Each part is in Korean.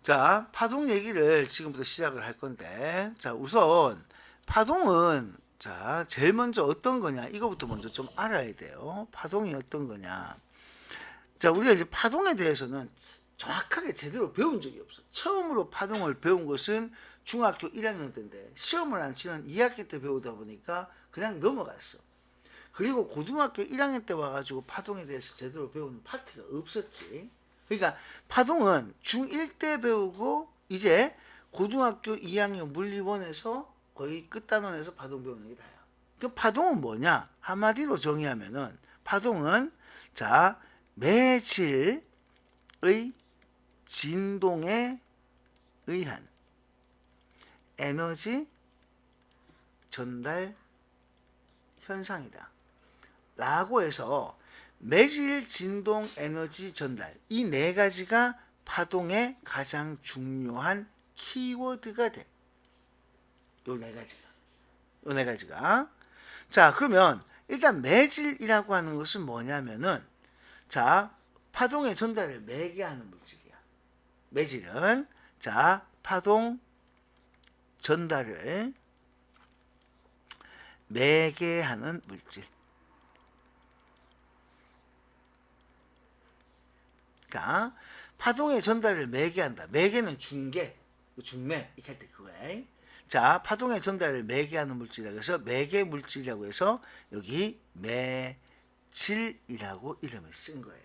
자, 파동 얘기를 지금부터 시작을 할 건데, 자, 우선 파동은 자, 제일 먼저 어떤 거냐, 이거부터 먼저 좀 알아야 돼요. 파동이 어떤 거냐. 자, 우리가 이제 파동에 대해서는 정확하게 제대로 배운 적이 없어. 처음으로 파동을 배운 것은 중학교 1학년 때인데, 시험을 안 치는 2학기 때 배우다 보니까 그냥 넘어갔어. 그리고 고등학교 1학년 때 와가지고 파동에 대해서 제대로 배우는 파트가 없었지. 그러니까 파동은 중1 때 배우고 이제 고등학교 2학년 물리원에서 거의 끝단원에서 파동 배우는 게 다야. 그 파동은 뭐냐? 한마디로 정의하면은 파동은 자, 매질의 진동에 의한 에너지 전달 현상이다. 라고 해서 매질, 진동, 에너지 전달, 이 네 가지가 파동의 가장 중요한 키워드가 돼. 요 네 가지가. 요 네 가지가. 자, 그러면 일단 매질이라고 하는 것은 뭐냐면은 자, 파동의 전달을 매개하는 물질이야. 매질은 자, 파동 전달을 매개하는 물질. 그러니까 파동의 전달을 매개한다. 매개는 중개, 중매 이렇게 할 때 그거야. 자, 파동의 전달을 매개하는 물질이라고 해서 매개 물질이라고 해서 여기 매질이라고 이름을 쓴 거예요.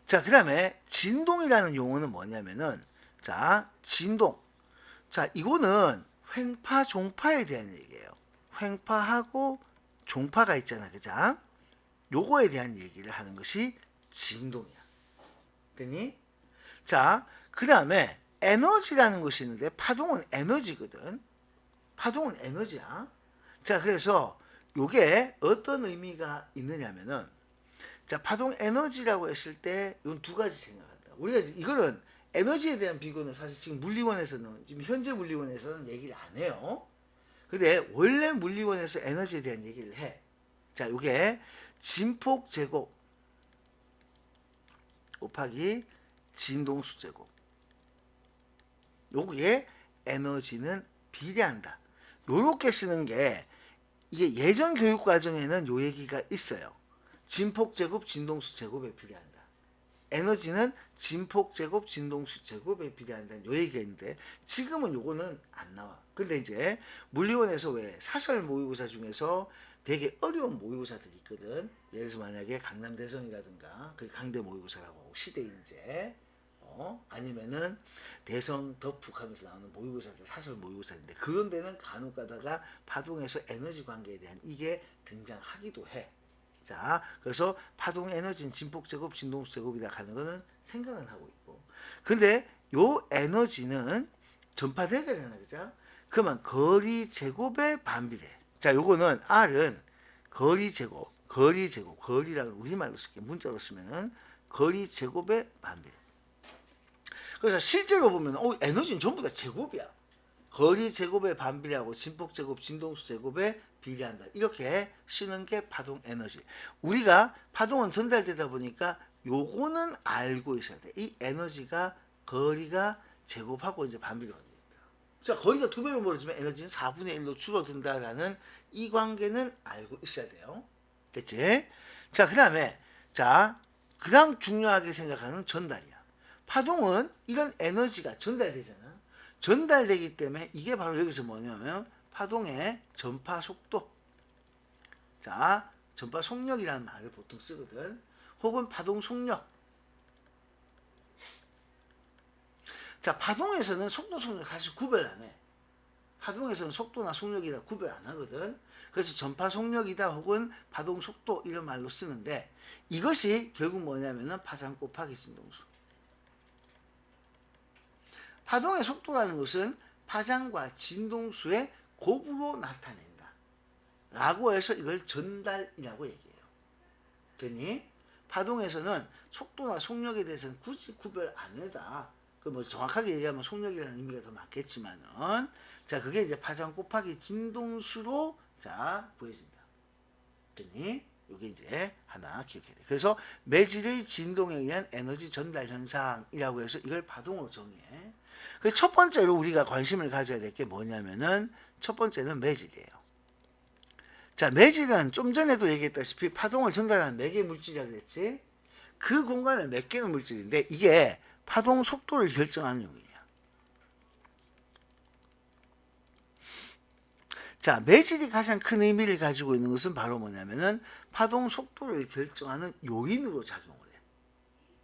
자, 그 다음에 진동이라는 용어는 뭐냐면은 자, 진동. 자, 이거는 횡파, 종파에 대한 얘기예요. 횡파하고 종파가 있잖아, 그죠? 요거에 대한 얘기를 하는 것이 진동이야. 됐니? 자, 그 다음에 에너지라는 것이 있는데 파동은 에너지거든. 파동은 에너지야. 자, 그래서 요게 어떤 의미가 있느냐면은 자, 파동 에너지라고 했을 때 이건 두 가지 생각한다. 우리가 이거는 에너지에 대한 비교는 사실 지금 물리원에서는 지금 현재 물리원에서는 얘기를 안 해요. 근데 원래 물리원에서 에너지에 대한 얘기를 해. 자, 요게 진폭 제곱 곱하기 진동수 제곱. 요게 에너지는 비례한다. 요렇게 쓰는 게 이게 예전 교육 과정에는 요 얘기가 있어요. 진폭 제곱 진동수 제곱에 비례한다. 에너지는 진폭 제곱 진동수 제곱에 비례한다는 요 얘기가 있는데 지금은 요거는 안 나와. 근데 이제 물리원에서 왜 사설 모의고사 중에서 되게 어려운 모의고사들이 있거든. 예를 들어서 만약에 강남대성이라든가 강대 모의고사라고 시대인재 아니면은 대성 덕북 하면서 나오는 모의고사들 사설 모의고사인데 그런 데는 간혹 가다가 파동에서 에너지 관계에 대한 이게 등장하기도 해. 자, 그래서 파동 에너지는 진폭 제곱, 진동수 제곱이다 하는 거는 생각은 하고 있고. 근데 요 에너지는 전파대가잖아, 그죠? 그러면 거리 제곱의 반비례. 자, 요거는 R은 거리 제곱, 거리라는 우리말로 쓸게. 문자로 쓰면은 거리 제곱의 반비례. 그래서 실제로 보면 에너지는 전부 다 제곱이야. 거리 제곱의 반비례하고 진폭 제곱, 진동수 제곱에 비례한다. 이렇게 쓰는 게 파동 에너지. 우리가 파동은 전달되다 보니까 요거는 알고 있어야 돼. 이 에너지가 거리가 제곱하고 이제 반비례가 되어 있다. 자, 거리가 2배로 멀어지면 에너지는 4분의 1로 줄어든다라는 이 관계는 알고 있어야 돼요. 됐지? 자, 그 다음에 자, 가장 중요하게 생각하는 전달이야. 파동은 이런 에너지가 전달되잖아. 전달되기 때문에 이게 바로 여기서 뭐냐면 파동의 전파 속도. 자, 전파 속력이라는 말을 보통 쓰거든. 혹은 파동 속력. 자, 파동에서는 속도 속력 사실 구별 안 해. 파동에서는 속도나 속력이라 구별 안 하거든. 그래서 전파 속력이다 혹은 파동 속도 이런 말로 쓰는데 이것이 결국 뭐냐면은 파장 곱하기 진동수. 파동의 속도라는 것은 파장과 진동수의 곱으로 나타낸다. 라고 해서 이걸 전달이라고 얘기해요. 됐니? 파동에서는 속도나 속력에 대해서는 굳이 구별 안 해다. 뭐 정확하게 얘기하면 속력이라는 의미가 더 맞겠지만은, 자, 그게 이제 파장 곱하기 진동수로, 자, 구해진다. 됐니? 요게 이제 하나 기억해야 돼. 그래서 매질의 진동에 의한 에너지 전달 현상이라고 해서 이걸 파동으로 정의해. 그래서 첫 번째로 우리가 관심을 가져야 될 게 뭐냐면은 첫 번째는 매질이에요. 자, 매질은 좀 전에도 얘기했다시피 파동을 전달하는 매개 물질이라고 그랬지. 그 공간을 메꾸는 물질인데 이게 파동 속도를 결정하는 용이에요. 자, 매질이 가장 큰 의미를 가지고 있는 것은 바로 뭐냐면은 파동 속도를 결정하는 요인으로 작용을 해.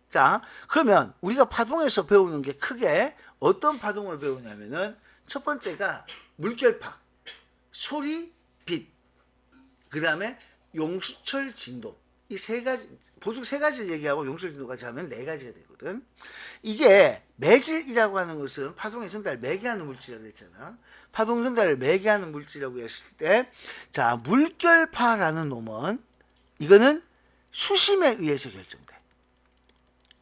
자, 그러면 우리가 파동에서 배우는 게 크게 어떤 파동을 배우냐면은 첫 번째가 물결파, 소리, 빛, 그 다음에 용수철 진동. 이 세 가지, 보통 세 가지를 얘기하고 용수철 진동까지 하면 네 가지가 되거든. 이게 매질이라고 하는 것은 파동의 전달을 매개하는 물질이라고 했잖아. 파동 전달을 매개하는 물질이라고 했을 때, 자, 물결파라는 놈은 이거는 수심에 의해서 결정돼.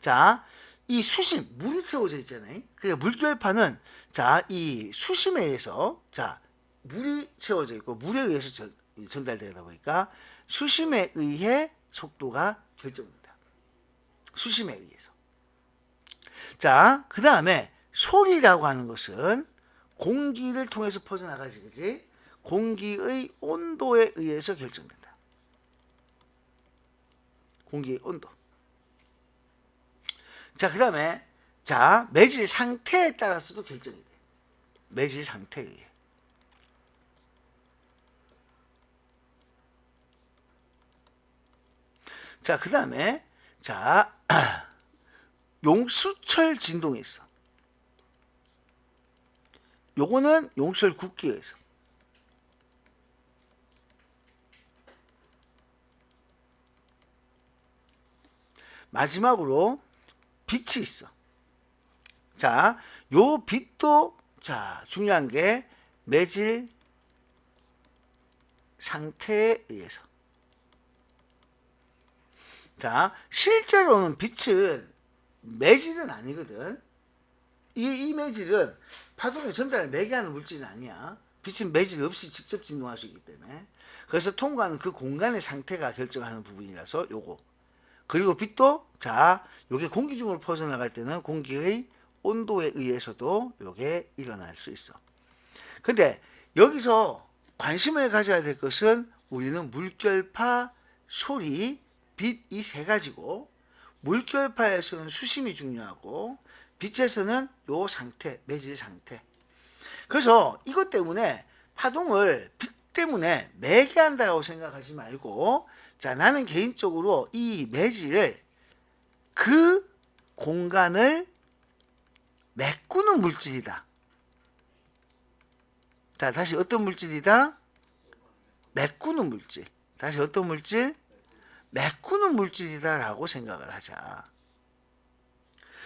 자, 이 수심, 물이 채워져 있잖아요. 그러니까 물결파는 자, 이 수심에 의해서 자, 물이 채워져 있고 물에 의해서 전달되다 보니까 수심에 의해 속도가 결정된다. 수심에 의해서. 자, 그 다음에 소리라고 하는 것은 공기를 통해서 퍼져나가지, 그지? 공기의 온도에 의해서 결정된다. 공기의 온도. 자, 그 다음에 자, 매질 상태에 따라서도 결정이 돼. 매질 상태에 의해. 자, 그 다음에 자, 용수철 진동이 있어. 요거는 용수철 굵기에 의해서. 마지막으로 빛이 있어. 자, 요 빛도 자, 중요한 게 매질 상태에 의해서. 자, 실제로는 빛은 매질은 아니거든. 이 매질은 파동의 전달을 매개하는 물질은 아니야. 빛은 매질 없이 직접 진동할 수 있기 때문에. 그래서 통과하는 그 공간의 상태가 결정하는 부분이라서 요거. 그리고 빛도 자, 요게 공기 중으로 퍼져나갈 때는 공기의 온도에 의해서도 요게 일어날 수 있어. 근데 여기서 관심을 가져야 될 것은 우리는 물결파, 소리, 빛 이 세 가지고 물결파에서는 수심이 중요하고 빛에서는 요 상태, 매질 상태. 그래서 이것 때문에 파동을 빛 때문에 매개한다고 생각하지 말고 자, 나는 개인적으로 이 매질을 그 공간을 메꾸는 물질이다. 자, 다시 어떤 물질이다? 메꾸는 물질. 다시 어떤 물질? 메꾸는 물질이다라고 생각을 하자.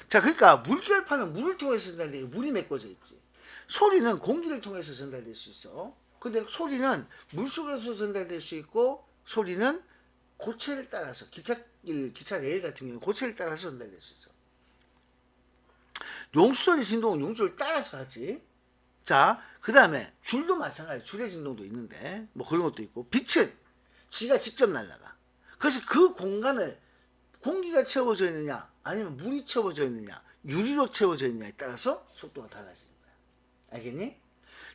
자, 그러니까 물결파는 물을 통해서 전달되고 물이 메꿔져 있지. 소리는 공기를 통해서 전달될 수 있어. 근데 소리는 물속에서 전달될 수 있고 소리는 고체를 따라서 기차 레일 같은 경우는 고체를 따라서 전달될 수 있어. 용수철의 진동은 용수철을 따라서 가지. 자, 그 다음에 줄도 마찬가지. 줄의 진동도 있는데 뭐 그런 것도 있고 빛은 지가 직접 날아가. 그래서 그 공간을 공기가 채워져 있느냐 아니면 물이 채워져 있느냐 유리로 채워져 있느냐에 따라서 속도가 달라지는 거야. 알겠니?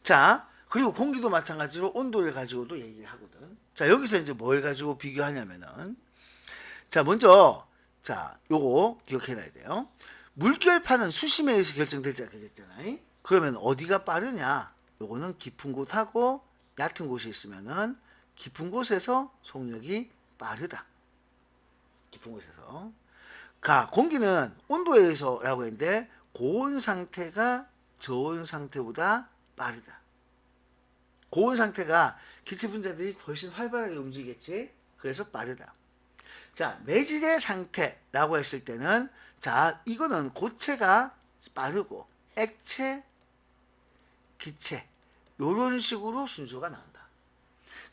자, 그리고 공기도 마찬가지로 온도를 가지고도 얘기를 하거든. 자, 여기서 이제 뭘 가지고 비교하냐면은 자, 먼저 자, 요거 기억해놔야 돼요. 물결파는 수심에 의해서 결정되지 않겠잖아요. 그러면 어디가 빠르냐? 요거는 깊은 곳하고 얕은 곳이 있으면은 깊은 곳에서 속력이 빠르다. 깊은 곳에서. 공기는 온도에 의해서라고 했는데 고온 상태가 저온 상태보다 빠르다. 고온 상태가 기체 분자들이 훨씬 활발하게 움직이겠지. 그래서 빠르다. 자, 매질의 상태라고 했을 때는 자, 이거는 고체가 빠르고 액체, 기체 요런 식으로 순서가 나온다.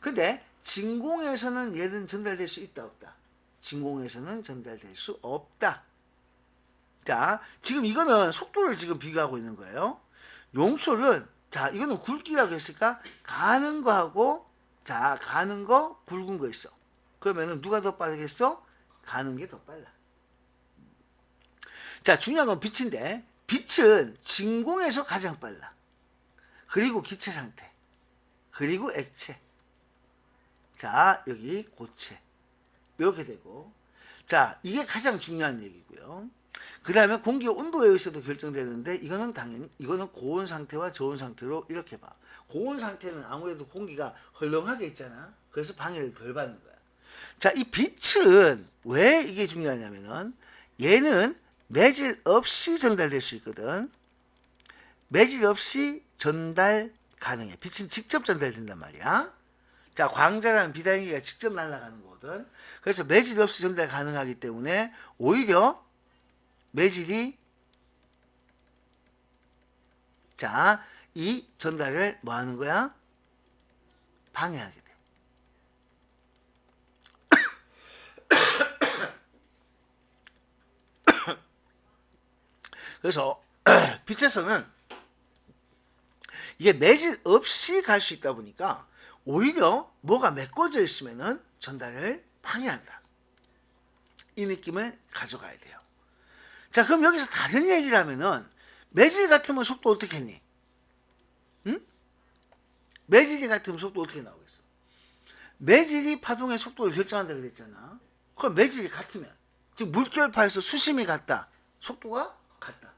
근데 진공에서는 얘는 전달될 수 있다 없다? 진공에서는 전달될 수 없다. 자, 지금 이거는 속도를 지금 비교하고 있는 거예요. 용솔은 자, 이거는 굵기라고 했을까? 가는 거하고 자, 가는 거 굵은 거 있어. 그러면은 누가 더 빠르겠어? 가는 게 더 빨라. 자, 중요한 건 빛인데, 빛은 진공에서 가장 빨라. 그리고 기체 상태, 그리고 액체, 자 여기 고체, 이렇게 되고, 자 이게 가장 중요한 얘기고요. 그 다음에 공기 온도에 의해서도 결정되는데, 이거는 당연히 이거는 고온 상태와 저온 상태로 이렇게 봐. 고온 상태는 아무래도 공기가 헐렁하게 있잖아. 그래서 방해를 덜 받는 거야. 자, 이 빛은 왜 이게 중요하냐면은, 얘는 매질 없이 전달될 수 있거든. 매질 없이 전달 가능해. 빛은 직접 전달된단 말이야. 자, 광자라는 비단기가 직접 날아가는 거거든. 그래서 매질 없이 전달 가능하기 때문에 오히려 매질이, 자, 이 전달을 뭐 하는 거야? 방해하게 돼. 그래서 빛에서는 이게 매질 없이 갈 수 있다 보니까 오히려 뭐가 메꿔져 있으면은 전달을 방해한다. 이 느낌을 가져가야 돼요. 자, 그럼 여기서 다른 얘기를 하면은, 매질 같으면 속도 어떻게 했니? 응? 매질이 같으면 속도 어떻게 나오겠어? 매질이 파동의 속도를 결정한다 그랬잖아. 그럼 매질이 같으면, 즉 물결파에서 수심이 같다, 속도가 같다,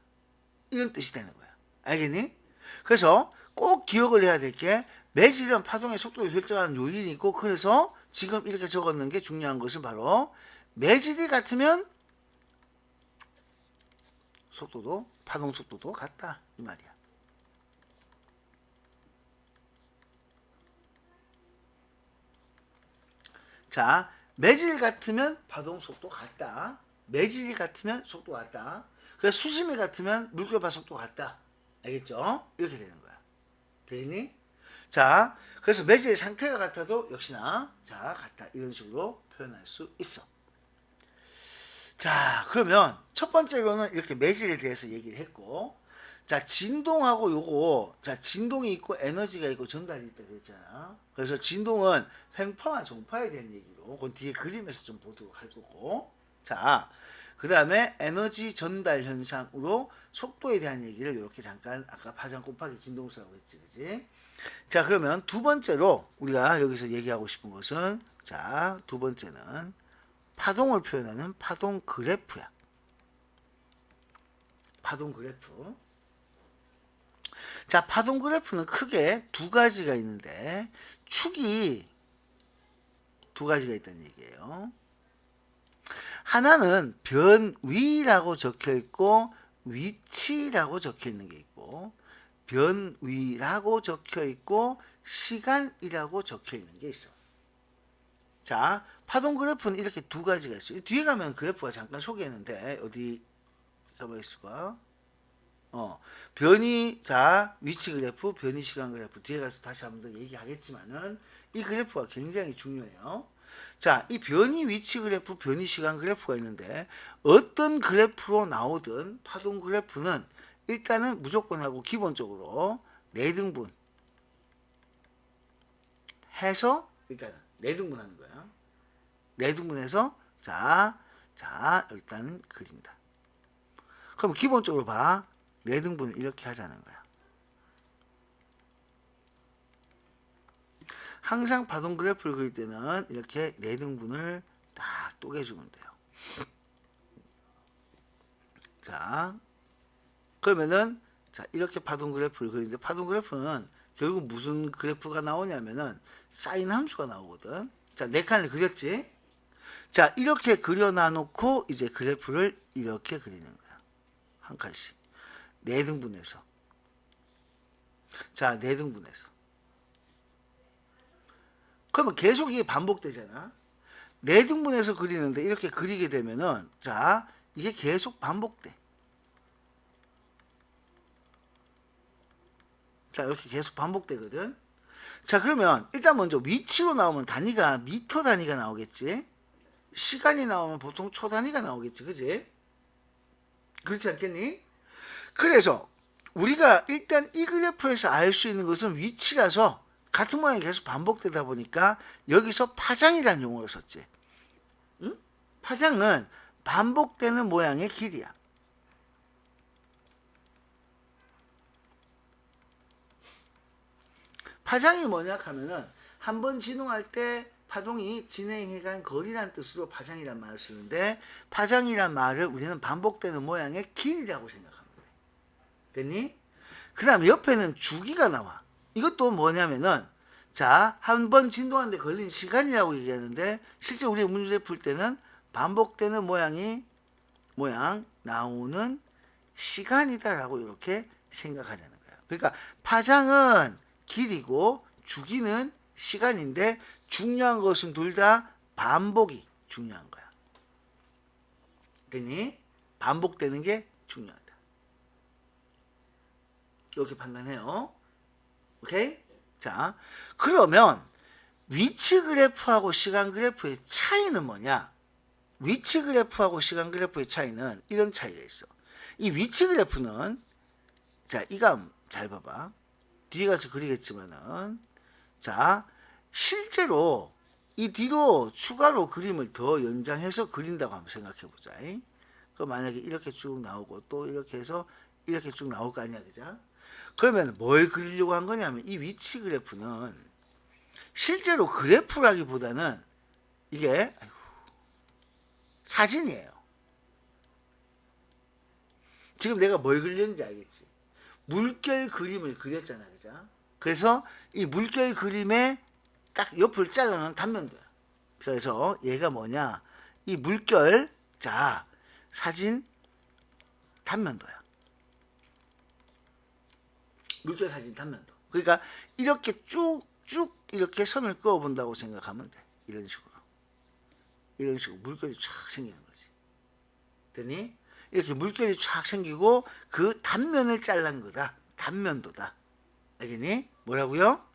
이런 뜻이 되는 거야. 알겠니? 그래서 꼭 기억을 해야 될 게, 매질은 파동의 속도를 결정하는 요인이 있고, 그래서 지금 이렇게 적었는 게 중요한 것은 바로 매질이 같으면 속도도, 파동 속도도 같다, 이 말이야. 자, 매질 같으면 파동 속도 같다. 매질이 같으면 속도 같다. 그래서 수심이 같으면 물결파 속도 같다. 알겠죠? 이렇게 되는 거야. 되니? 자, 그래서 매질의 상태가 같아도 역시나 자 같다, 이런 식으로 표현할 수 있어. 자, 그러면 첫 번째로는 이렇게 매질에 대해서 얘기를 했고, 자 진동하고 요거, 자 진동이 있고 에너지가 있고 전달이 있다 그랬잖아. 그래서 진동은 횡파와 종파에 대한 얘기로 그건 뒤에 그림에서 좀 보도록 할 거고, 자 그 다음에 에너지 전달 현상으로 속도에 대한 얘기를 이렇게 잠깐, 아까 파장 곱하기 진동수라고 했지, 그지? 자, 그러면 두 번째로 우리가 여기서 얘기하고 싶은 것은, 자 두 번째는 파동을 표현하는 파동 그래프야. 파동 그래프. 자, 파동 그래프는 크게 두 가지가 있는데, 축이 두 가지가 있다는 얘기예요. 하나는 변위라고 적혀 있고 위치라고 적혀 있는 게 있고, 변위라고 적혀 있고 시간이라고 적혀 있는 게 있어. 자, 파동 그래프는 이렇게 두 가지가 있어요. 뒤에 가면 그래프가 잠깐 소개했는데, 어디 가만 있어봐. 변이, 자 위치 그래프, 변이 시간 그래프, 뒤에 가서 다시 한번 더 얘기하겠지만은 이 그래프가 굉장히 중요해요. 자, 이 변이 위치 그래프, 변이 시간 그래프가 있는데, 어떤 그래프로 나오든 파동 그래프는 일단은 무조건 하고 기본적으로 4등분 해서, 일단은 4등분 하는 거야. 4등분해서 자 일단 그린다. 그럼 기본적으로 봐. 4등분을 이렇게 하자는 거야. 항상 파동 그래프를 그릴 때는 이렇게 4등분을 딱 쪼개주면 돼요. 자, 그러면은, 자 이렇게 파동 그래프를 그리는데, 파동 그래프는 결국 무슨 그래프가 나오냐면은 사인 함수가 나오거든. 자, 4칸을 그렸지? 자, 이렇게 그려놔 놓고 이제 그래프를 이렇게 그리는 거야. 한 칸씩. 4등분해서. 자, 4등분해서. 그러면 계속 이게 반복되잖아. 4등분해서 그리는데 이렇게 그리게 되면은, 자, 이게 계속 반복돼. 자, 이렇게 계속 반복되거든. 자, 그러면 일단 먼저 위치로 나오면 단위가 미터 단위가 나오겠지. 시간이 나오면 보통 초 단위가 나오겠지, 그지? 그렇지 않겠니? 그래서 우리가 일단 이 그래프에서 알 수 있는 것은 위치라서 같은 모양이 계속 반복되다 보니까 여기서 파장이라는 용어를 썼지. 응? 파장은 반복되는 모양의 길이야. 파장이 뭐냐 하면은 한번 진동할 때 파동이 진행해간 거리란 뜻으로 파장이란 말을 쓰는데, 파장이란 말을 우리는 반복되는 모양의 길이라고 생각하면 돼. 됐니? 그 다음에 옆에는 주기가 나와. 이것도 뭐냐면은, 자, 한 번 진동하는데 걸린 시간이라고 얘기하는데, 실제 우리가 문제 풀 때는 반복되는 모양 나오는 시간이다라고 이렇게 생각하자는 거야. 그러니까 파장은 길이고 주기는 시간인데, 중요한 것은 둘 다 반복이 중요한 거야. 됐니? 반복되는 게 중요하다. 이렇게 판단해요. 오케이? 자, 그러면 위치 그래프하고 시간 그래프의 차이는 뭐냐? 위치 그래프하고 시간 그래프의 차이는 이런 차이가 있어. 이 위치 그래프는, 자, 이감 잘 봐봐. 뒤에 가서 그리겠지만은, 자, 실제로 이 뒤로 추가로 그림을 더 연장해서 그린다고 한번 생각해 보자. 그 만약에 이렇게 쭉 나오고 또 이렇게 해서 이렇게 쭉 나올 거 아니야, 그죠? 그러면 뭘 그리려고 한 거냐면, 이 위치 그래프는 실제로 그래프라기보다는 이게 사진이에요. 지금 내가 뭘 그렸는지 알겠지? 물결 그림을 그렸잖아, 그죠? 그래서 이 물결 그림에 딱 옆을 잘라놓은 단면도야. 그래서 얘가 뭐냐? 이 물결, 자, 사진 단면도야. 물결 사진 단면도. 그러니까 이렇게 쭉쭉 이렇게 선을 그어 본다고 생각하면 돼. 이런 식으로. 이런 식으로 물결이 쫙 생기는 거지. 됐니? 이렇게 물결이 쫙 생기고 그 단면을 잘란 거다. 단면도다. 알겠니? 뭐라고요?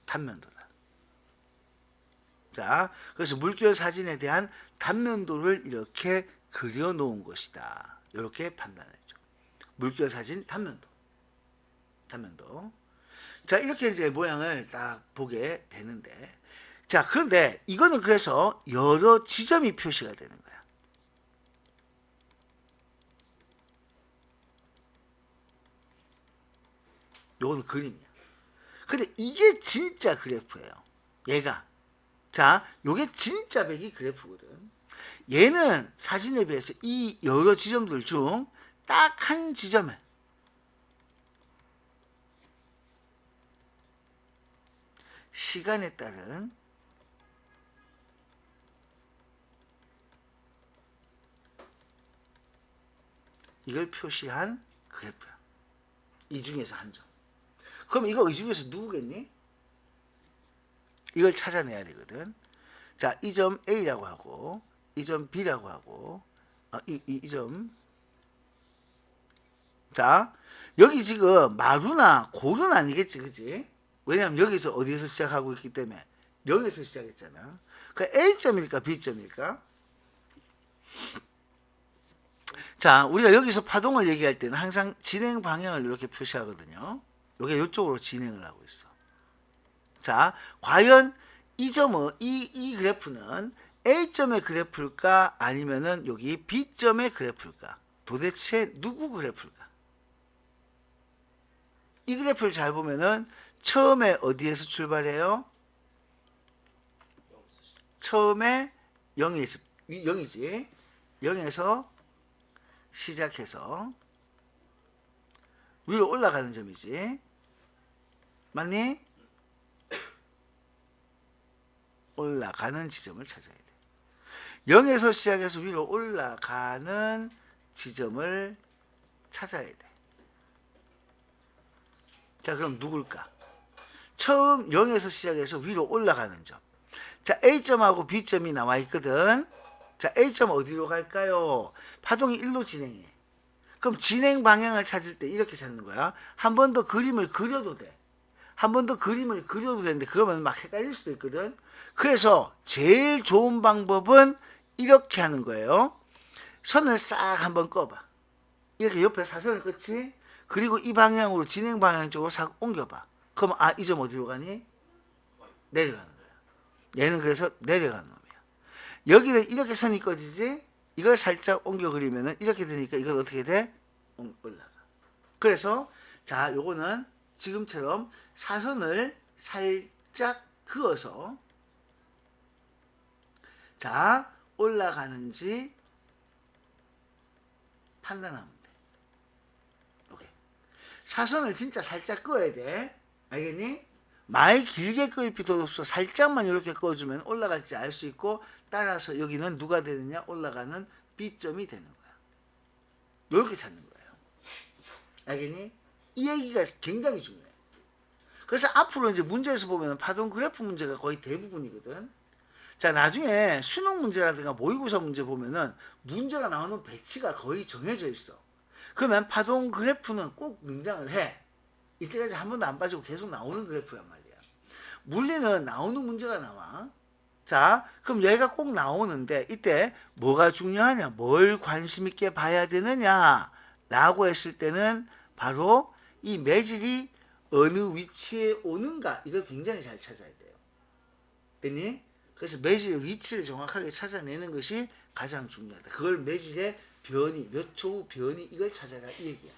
단면도다. 자, 그래서 물결 사진에 대한 단면도를 이렇게 그려 놓은 것이다. 이렇게 판단했죠. 물결 사진 단면도. 단면도. 자, 이렇게 이제 모양을 딱 보게 되는데, 자, 그런데 이거는 그래서 여러 지점이 표시가 되는 거야. 요거는 그림이야. 근데 이게 진짜 그래프예요. 얘가. 자, 요게 진짜 배기 그래프거든. 얘는 사진에 비해서 이 여러 지점들 중 딱 한 지점에 시간에 따른 이걸 표시한 그래프야. 이 중에서 한 점. 그럼 이거 이 중에서 누구겠니? 이걸 찾아내야 되거든. 자, 이 점 A라고 하고, 이 점 B라고 하고, 이 점. 자, 여기 지금 마루나 골은 아니겠지, 그지? 왜냐면 여기서 어디에서 시작하고 있기 때문에, 여기서 시작했잖아. 그 A점일까, B점일까? 자, 우리가 여기서 파동을 얘기할 때는 항상 진행 방향을 이렇게 표시하거든요. 이게 이쪽으로 진행을 하고 있어. 자, 과연 이 점은, 이 그래프는 A점의 그래프일까? 아니면은 여기 B점의 그래프일까? 도대체 누구 그래프일까? 이 그래프를 잘 보면은 처음에 어디에서 출발해요? 처음에 0이지. 0에서 시작해서 위로 올라가는 점이지. 맞니? 올라가는 지점을 찾아야 돼. 0에서 시작해서 위로 올라가는 지점을 찾아야 돼. 자, 그럼 누굴까? 처음 0에서 시작해서 위로 올라가는 점. 자, A점하고 B점이 나와 있거든. 자, A점 어디로 갈까요? 파동이 일로 진행해. 그럼 진행 방향을 찾을 때 이렇게 찾는 거야. 한 번 더 그림을 그려도 돼. 한 번 더 그림을 그려도 되는데 그러면 막 헷갈릴 수도 있거든. 그래서 제일 좋은 방법은 이렇게 하는 거예요. 선을 싹 한번 꺼봐. 이렇게 옆에 사선을 긋지. 그리고 이 방향으로 진행 방향 쪽으로 싹 옮겨봐. 그럼 이 점 어디로 가니? 내려가는 거야. 얘는 그래서 내려가는 놈이야. 여기는 이렇게 선이 꺼지지? 이걸 살짝 옮겨 그리면은 이렇게 되니까 이건 어떻게 돼? 올라가. 그래서 자, 요거는 지금처럼 사선을 살짝 그어서 자, 올라가는지 판단하면 돼. 오케이. 사선을 진짜 살짝 그어야 돼. 알겠니? 많이 길게 그을 필요도 없어. 살짝만 이렇게 그어주면 올라갈지 알 수 있고, 따라서 여기는 누가 되느냐? 올라가는 B점이 되는 거야. 이렇게 찾는 거예요. 알겠니? 이 얘기가 굉장히 중요해. 그래서 앞으로 이제 문제에서 보면 파동 그래프 문제가 거의 대부분이거든. 자, 나중에 수능 문제라든가 모의고사 문제 보면은 문제가 나오는 배치가 거의 정해져 있어. 그러면 파동 그래프는 꼭 등장을 해. 이때까지 한 번도 안 빠지고 계속 나오는 그래프란 말이야. 물리는 나오는 문제가 나와. 자, 그럼 얘가 꼭 나오는데 이때 뭐가 중요하냐? 뭘 관심 있게 봐야 되느냐? 라고 했을 때는 바로 이 매질이 어느 위치에 오는가, 이걸 굉장히 잘 찾아야 돼요. 됐니? 그래서 매질의 위치를 정확하게 찾아내는 것이 가장 중요하다. 그걸 매질의 변이, 몇 초 후 변이, 이걸 찾아라, 이 얘기야.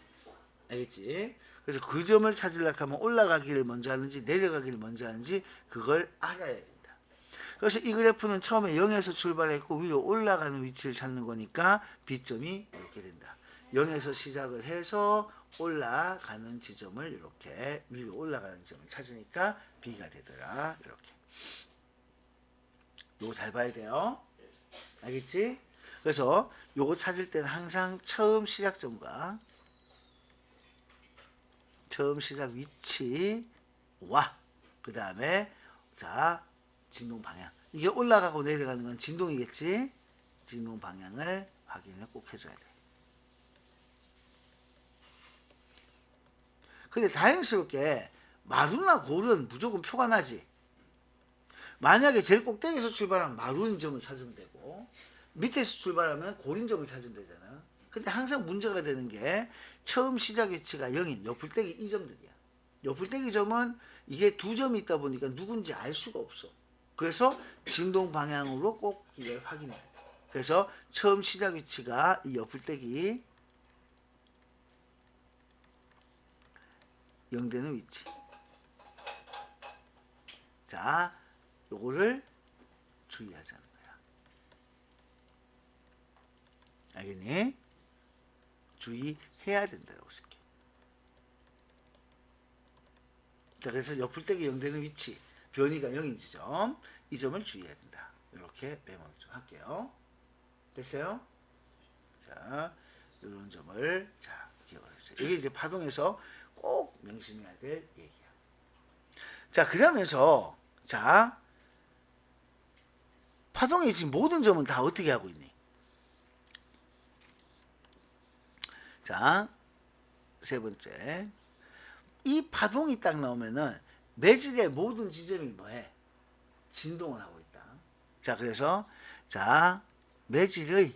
알겠지? 그래서 그 점을 찾으려고 하면 올라가기를 먼저 하는지 내려가기를 먼저 하는지 그걸 알아야 된다. 그래서 이 그래프는 처음에 0에서 출발했고 위로 올라가는 위치를 찾는 거니까 B점이 이렇게 된다. 0에서 시작을 해서 올라가는 지점을 이렇게 위로 올라가는 지점을 찾으니까 B가 되더라. 이렇게. 요거 잘 봐야 돼요. 알겠지? 그래서 요거 찾을 때는 항상 처음 시작점과 처음 시작 위치와 그 다음에 자 진동 방향, 이게 올라가고 내려가는 건 진동이겠지. 진동 방향을 확인을 꼭 해줘야 돼. 근데 다행스럽게 마루나 골은 무조건 표가 나지. 만약에 제일 꼭대기에서 출발하면 마루인 점을 찾으면 되고 밑에서 출발하면 골인 점을 찾으면 되잖아. 근데 항상 문제가 되는 게 처음 시작 위치가 0인 옆풀떼기 이 점들이야. 옆풀떼기 점은 이게 두 점이 있다 보니까 누군지 알 수가 없어. 그래서 진동 방향으로 꼭 이걸 확인해야 돼. 그래서 처음 시작 위치가 이 옆풀떼기 0 되는 위치. 자, 요거를 주의하자는 거야. 알겠니? 주의해야 된다고 쓸게. 자, 그래서 옆풀떼기 0 되는 위치, 변이가 0인 지점, 이 점을 주의해야 된다. 이렇게 메모를 좀 할게요. 됐어요? 자, 이런 점을 자 기억을 했어요. 이게 이제 파동에서 꼭 명심해야 될 얘기야. 자, 그 다음에서 자 파동의 지금 모든 점은 다 어떻게 하고 있니? 자, 세 번째, 이 파동이 딱 나오면은 매질의 모든 지점이 뭐해? 진동을 하고 있다. 자, 그래서 자 매질의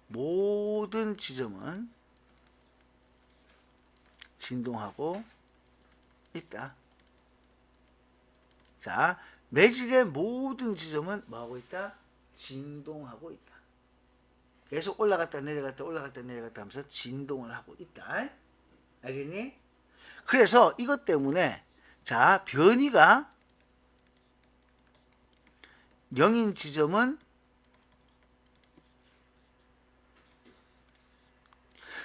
모든 지점은 진동하고 있다. 자, 매질의 모든 지점은 뭐하고 있다? 진동하고 있다. 계속 올라갔다 내려갔다 올라갔다 내려갔다 하면서 진동을 하고 있다. 알겠니? 그래서 이것 때문에 자 변이가 0인 지점은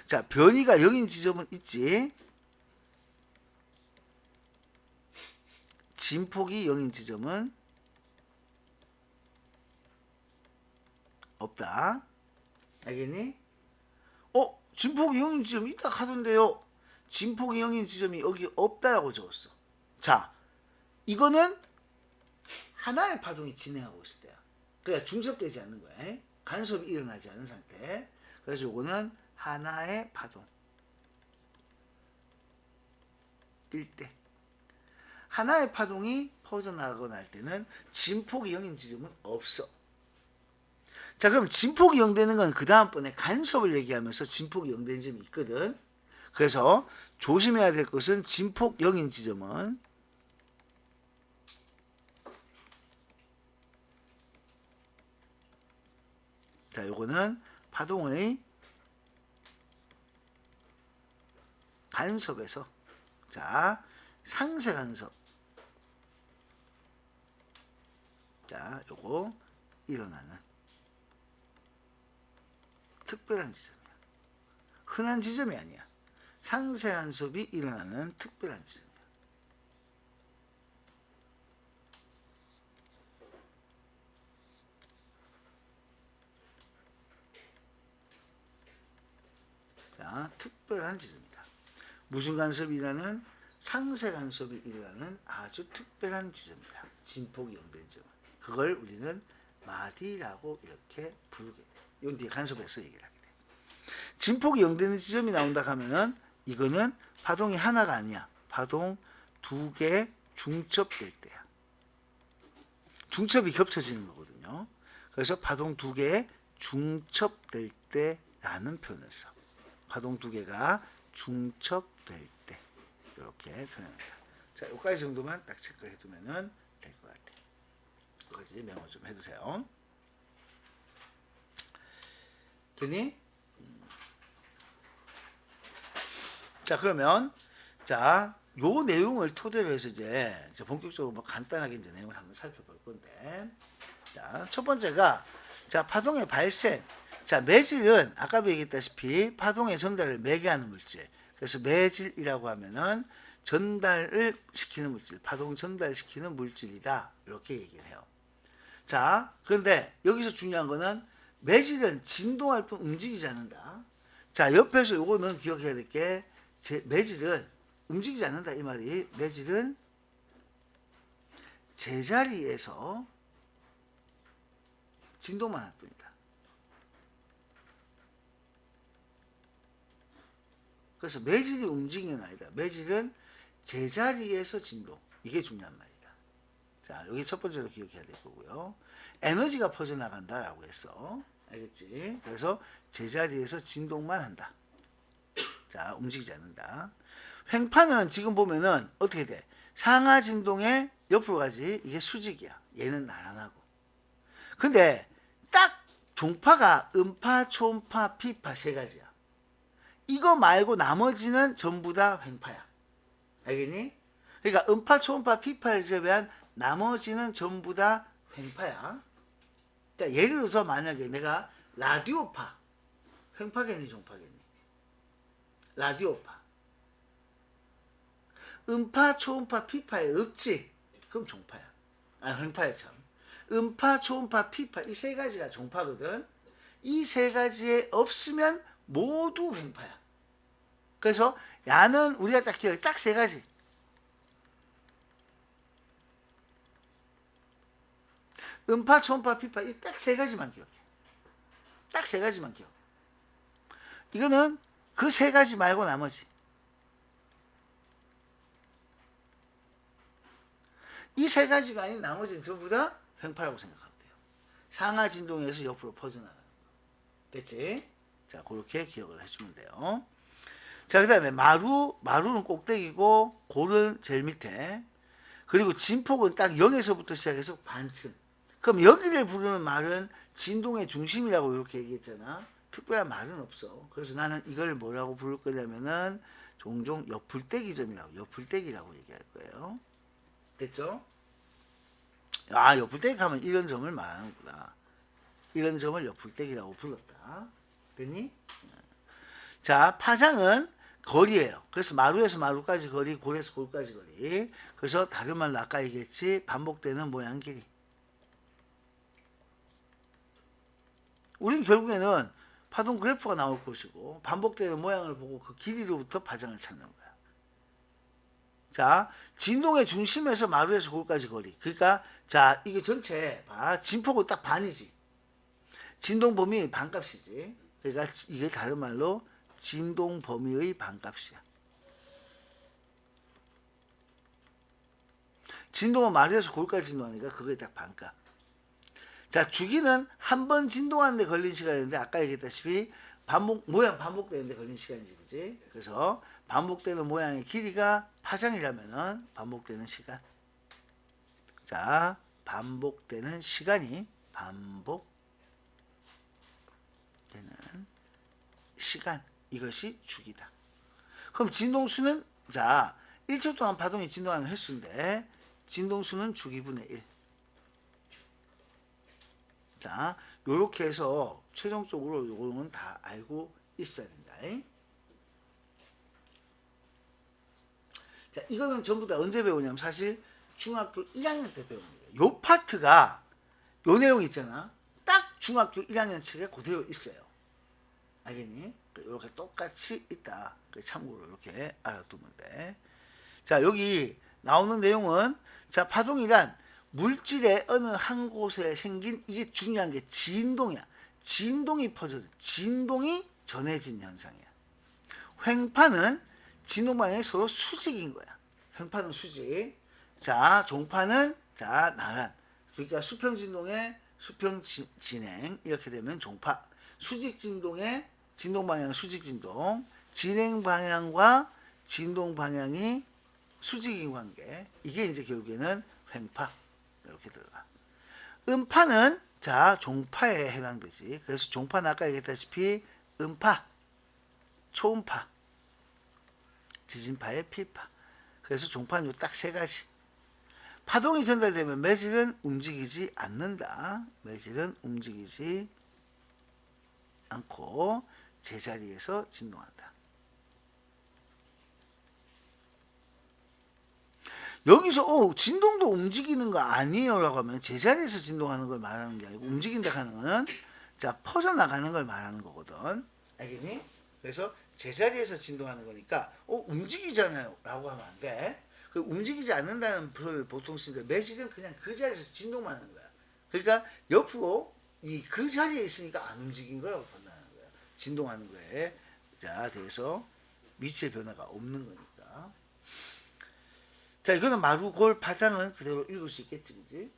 자 변이가 0인 지점은 있지. 진폭이 0인 지점은 없다. 알겠니? 진폭이 0인 지점이 있다 하던데요. 진폭이 0인 지점이 여기 없다라고 적었어. 자, 이거는 하나의 파동이 진행하고 있을 때야. 그러니까 중첩되지 않는 거야. 간섭이 일어나지 않은 상태. 그래서 이거는 하나의 파동. 일 때. 하나의 파동이 퍼져나가거나 할 때는 진폭이 0인 지점은 없어. 자, 그럼 진폭이 0 되는 건 그 다음번에 간섭을 얘기하면서 진폭이 0 되는 점이 있거든. 그래서 조심해야 될 것은 진폭 0인 지점은 자, 요거는 파동의 간섭에서 자, 상세 간섭. 자, 요거 일어나는 특별한 지점이야. 흔한 지점이 아니야. 상세 간섭이 일어나는 특별한 지점이야. 자, 특별한 지점이다. 무슨 간섭이 일어나는 상세 간섭이 일어나는 아주 특별한 지점이다. 진폭이 0된 지점. 그걸 우리는 마디라고 이렇게 부르게 돼. 이건 뒤에 간섭에서 얘기를 하게 돼. 진폭이 0되는 지점이 나온다 하면은 이거는 파동이 하나가 아니야. 파동 두 개 중첩될 때야. 중첩이 겹쳐지는 거거든요. 그래서 파동 두 개 중첩될 때라는 표현을 써. 파동 두 개가 중첩될 때 이렇게 표현합니다. 자, 여기까지 정도만 딱 체크해 두면은 될 것 같아. 여기까지 메모 좀 해두세요. 되니? 자, 그러면 자, 요 내용을 토대로 해서 이제 본격적으로 뭐 간단하게 이제 내용을 한번 살펴볼 건데, 자, 첫 번째가 자, 파동의 발생. 자, 매질은 아까도 얘기했다시피 파동의 전달을 매개하는 물질. 그래서 매질이라고 하면은 전달을 시키는 물질, 파동 전달시키는 물질이다. 이렇게 얘기를 해요. 자, 그런데 여기서 중요한 거는 매질은 진동할 뿐 움직이지 않는다. 자, 옆에서 요거는 기억해야 될 게 매질은 움직이지 않는다 이 말이. 매질은 제자리에서 진동만 할 뿐이다. 그래서 매질이 움직이는 건 아니다. 매질은 제자리에서 진동. 이게 중요한 말이다. 자, 여기 첫 번째로 기억해야 될 거고요. 에너지가 퍼져나간다라고 했어. 알겠지? 그래서 제자리에서 진동만 한다. 자, 움직이지 않는다. 횡파는 지금 보면은 어떻게 돼? 상하 진동에 옆으로 가지. 이게 수직이야. 얘는 나란하고. 근데 딱 종파가 음파, 초음파, 비파 세 가지야. 이거 말고 나머지는 전부 다 횡파야. 알겠니? 그러니까 음파, 초음파, 비파에 제외한 나머지는 전부 다 횡파야. 그러니까 예를 들어서 만약에 내가 라디오파, 횡파겠니, 종파겠니? 라디오파. 음파, 초음파, 비파에 없지? 그럼 종파야. 아, 횡파야 참. 음파, 초음파, 비파 이 세 가지가 종파거든. 이 세 가지에 없으면 모두 횡파야. 그래서 야는 우리가 딱 기억해. 딱 세 가지. 음파, 초음파, 비파 이 딱 세 가지만 기억해. 딱 세 가지만 기억. 이거는 그 세 가지 말고 나머지. 이 세 가지가 아닌 나머지는 전부 다 횡파라고 생각하면 돼요. 상하 진동에서 옆으로 퍼져나가는 거. 됐지? 자, 그렇게 기억을 해주면 돼요. 자, 그 다음에 마루는 꼭대기고 골은 제일 밑에. 그리고 진폭은 딱 0에서부터 시작해서 반층. 그럼 여기를 부르는 말은 진동의 중심이라고 이렇게 얘기했잖아. 특별한 말은 없어. 그래서 나는 이걸 뭐라고 부를 거냐면은 종종 옆불떼기점이라고, 옆불떼기라고 얘기할 거예요. 됐죠? 아, 옆불떼기 하면 이런 점을 말하는구나. 이런 점을 옆불떼기라고 불렀다. 됐니? 자, 파장은 거리예요. 그래서 마루에서 마루까지 거리, 골에서 골까지 거리. 그래서 다른 말로 아까 얘기했지, 반복되는 모양 길이. 우리는 결국에는 파동 그래프가 나올 것이고 반복되는 모양을 보고 그 길이로부터 파장을 찾는 거야. 자, 진동의 중심에서 마루에서 골까지 거리. 그러니까 자, 이게 전체 봐. 진폭은 딱 반이지. 진동 범위 반값이지. 그러니까 이게 다른 말로 진동 범위의 반값이야. 진동은 마루에서 골까지 진동하니까 그게 딱 반값. 자, 주기는 한 번 진동하는데 걸린 시간인데 아까 얘기했다시피 모양 반복되는데 걸린 시간이지, 그지? 그래서 반복되는 모양의 길이가 파장이라면은 반복되는 시간. 자, 반복되는 시간이 반복되는 시간. 이것이 주기다. 그럼 진동수는 자 1초 동안 파동이 진동하는 횟수인데 진동수는 주기분의 1. 자, 요렇게 해서 최종적으로 요거는 다 알고 있어야 된다. 자, 이거는 전부 다 언제 배우냐면 사실 중학교 1학년 때 배우는 거예요. 요 파트가 요 내용 있잖아. 딱 중학교 1학년 책에 그대로 있어요. 알겠니? 이렇게 똑같이 있다. 참고로 이렇게 알아두면 돼. 자, 여기 나오는 내용은 자, 파동이란 물질의 어느 한 곳에 생긴 이게 중요한 게 진동이야. 진동이 퍼져서 진동이 전해진 현상이야. 횡파는 진동 방향이 서로 수직인 거야. 횡파는 수직. 자, 종파는 자, 나란. 그러니까 수평 진동의 수평 진행 이렇게 되면 종파. 수직 진동의 진동 방향 수직 진동. 진행 방향과 진동 방향이 수직인 관계. 이게 이제 결국에는 횡파. 이렇게 들어가. 음파는 자, 종파에 해당되지. 그래서 종파는 아까 얘기했다시피 음파, 초음파, 지진파의 피파. 그래서 종파는 딱 세 가지. 파동이 전달되면 매질은 움직이지 않는다. 매질은 움직이지 않고 제자리에서 진동한다. 여기서 진동도 움직이는 거 아니에요 라고 하면 제자리에서 진동하는 걸 말하는 게 아니고 움직인다 하는 거는 자, 퍼져나가는 걸 말하는 거거든. 알겠니? 그래서 제자리에서 진동하는 거니까 움직이잖아요 라고 하면 안 돼. 그 움직이지 않는다는 표현을 보통 쓰는데 매질은 그냥 그 자리에서 진동만 하는 거야. 그러니까 옆으로 그 자리에 있으니까 안 움직인 거라고 판단하는 거야. 진동하는 거에 자 대해서 미치의 변화가 없는 거니까. 자, 이거는 마루, 골, 파장은 그대로 읽을 수 있겠지, 그지?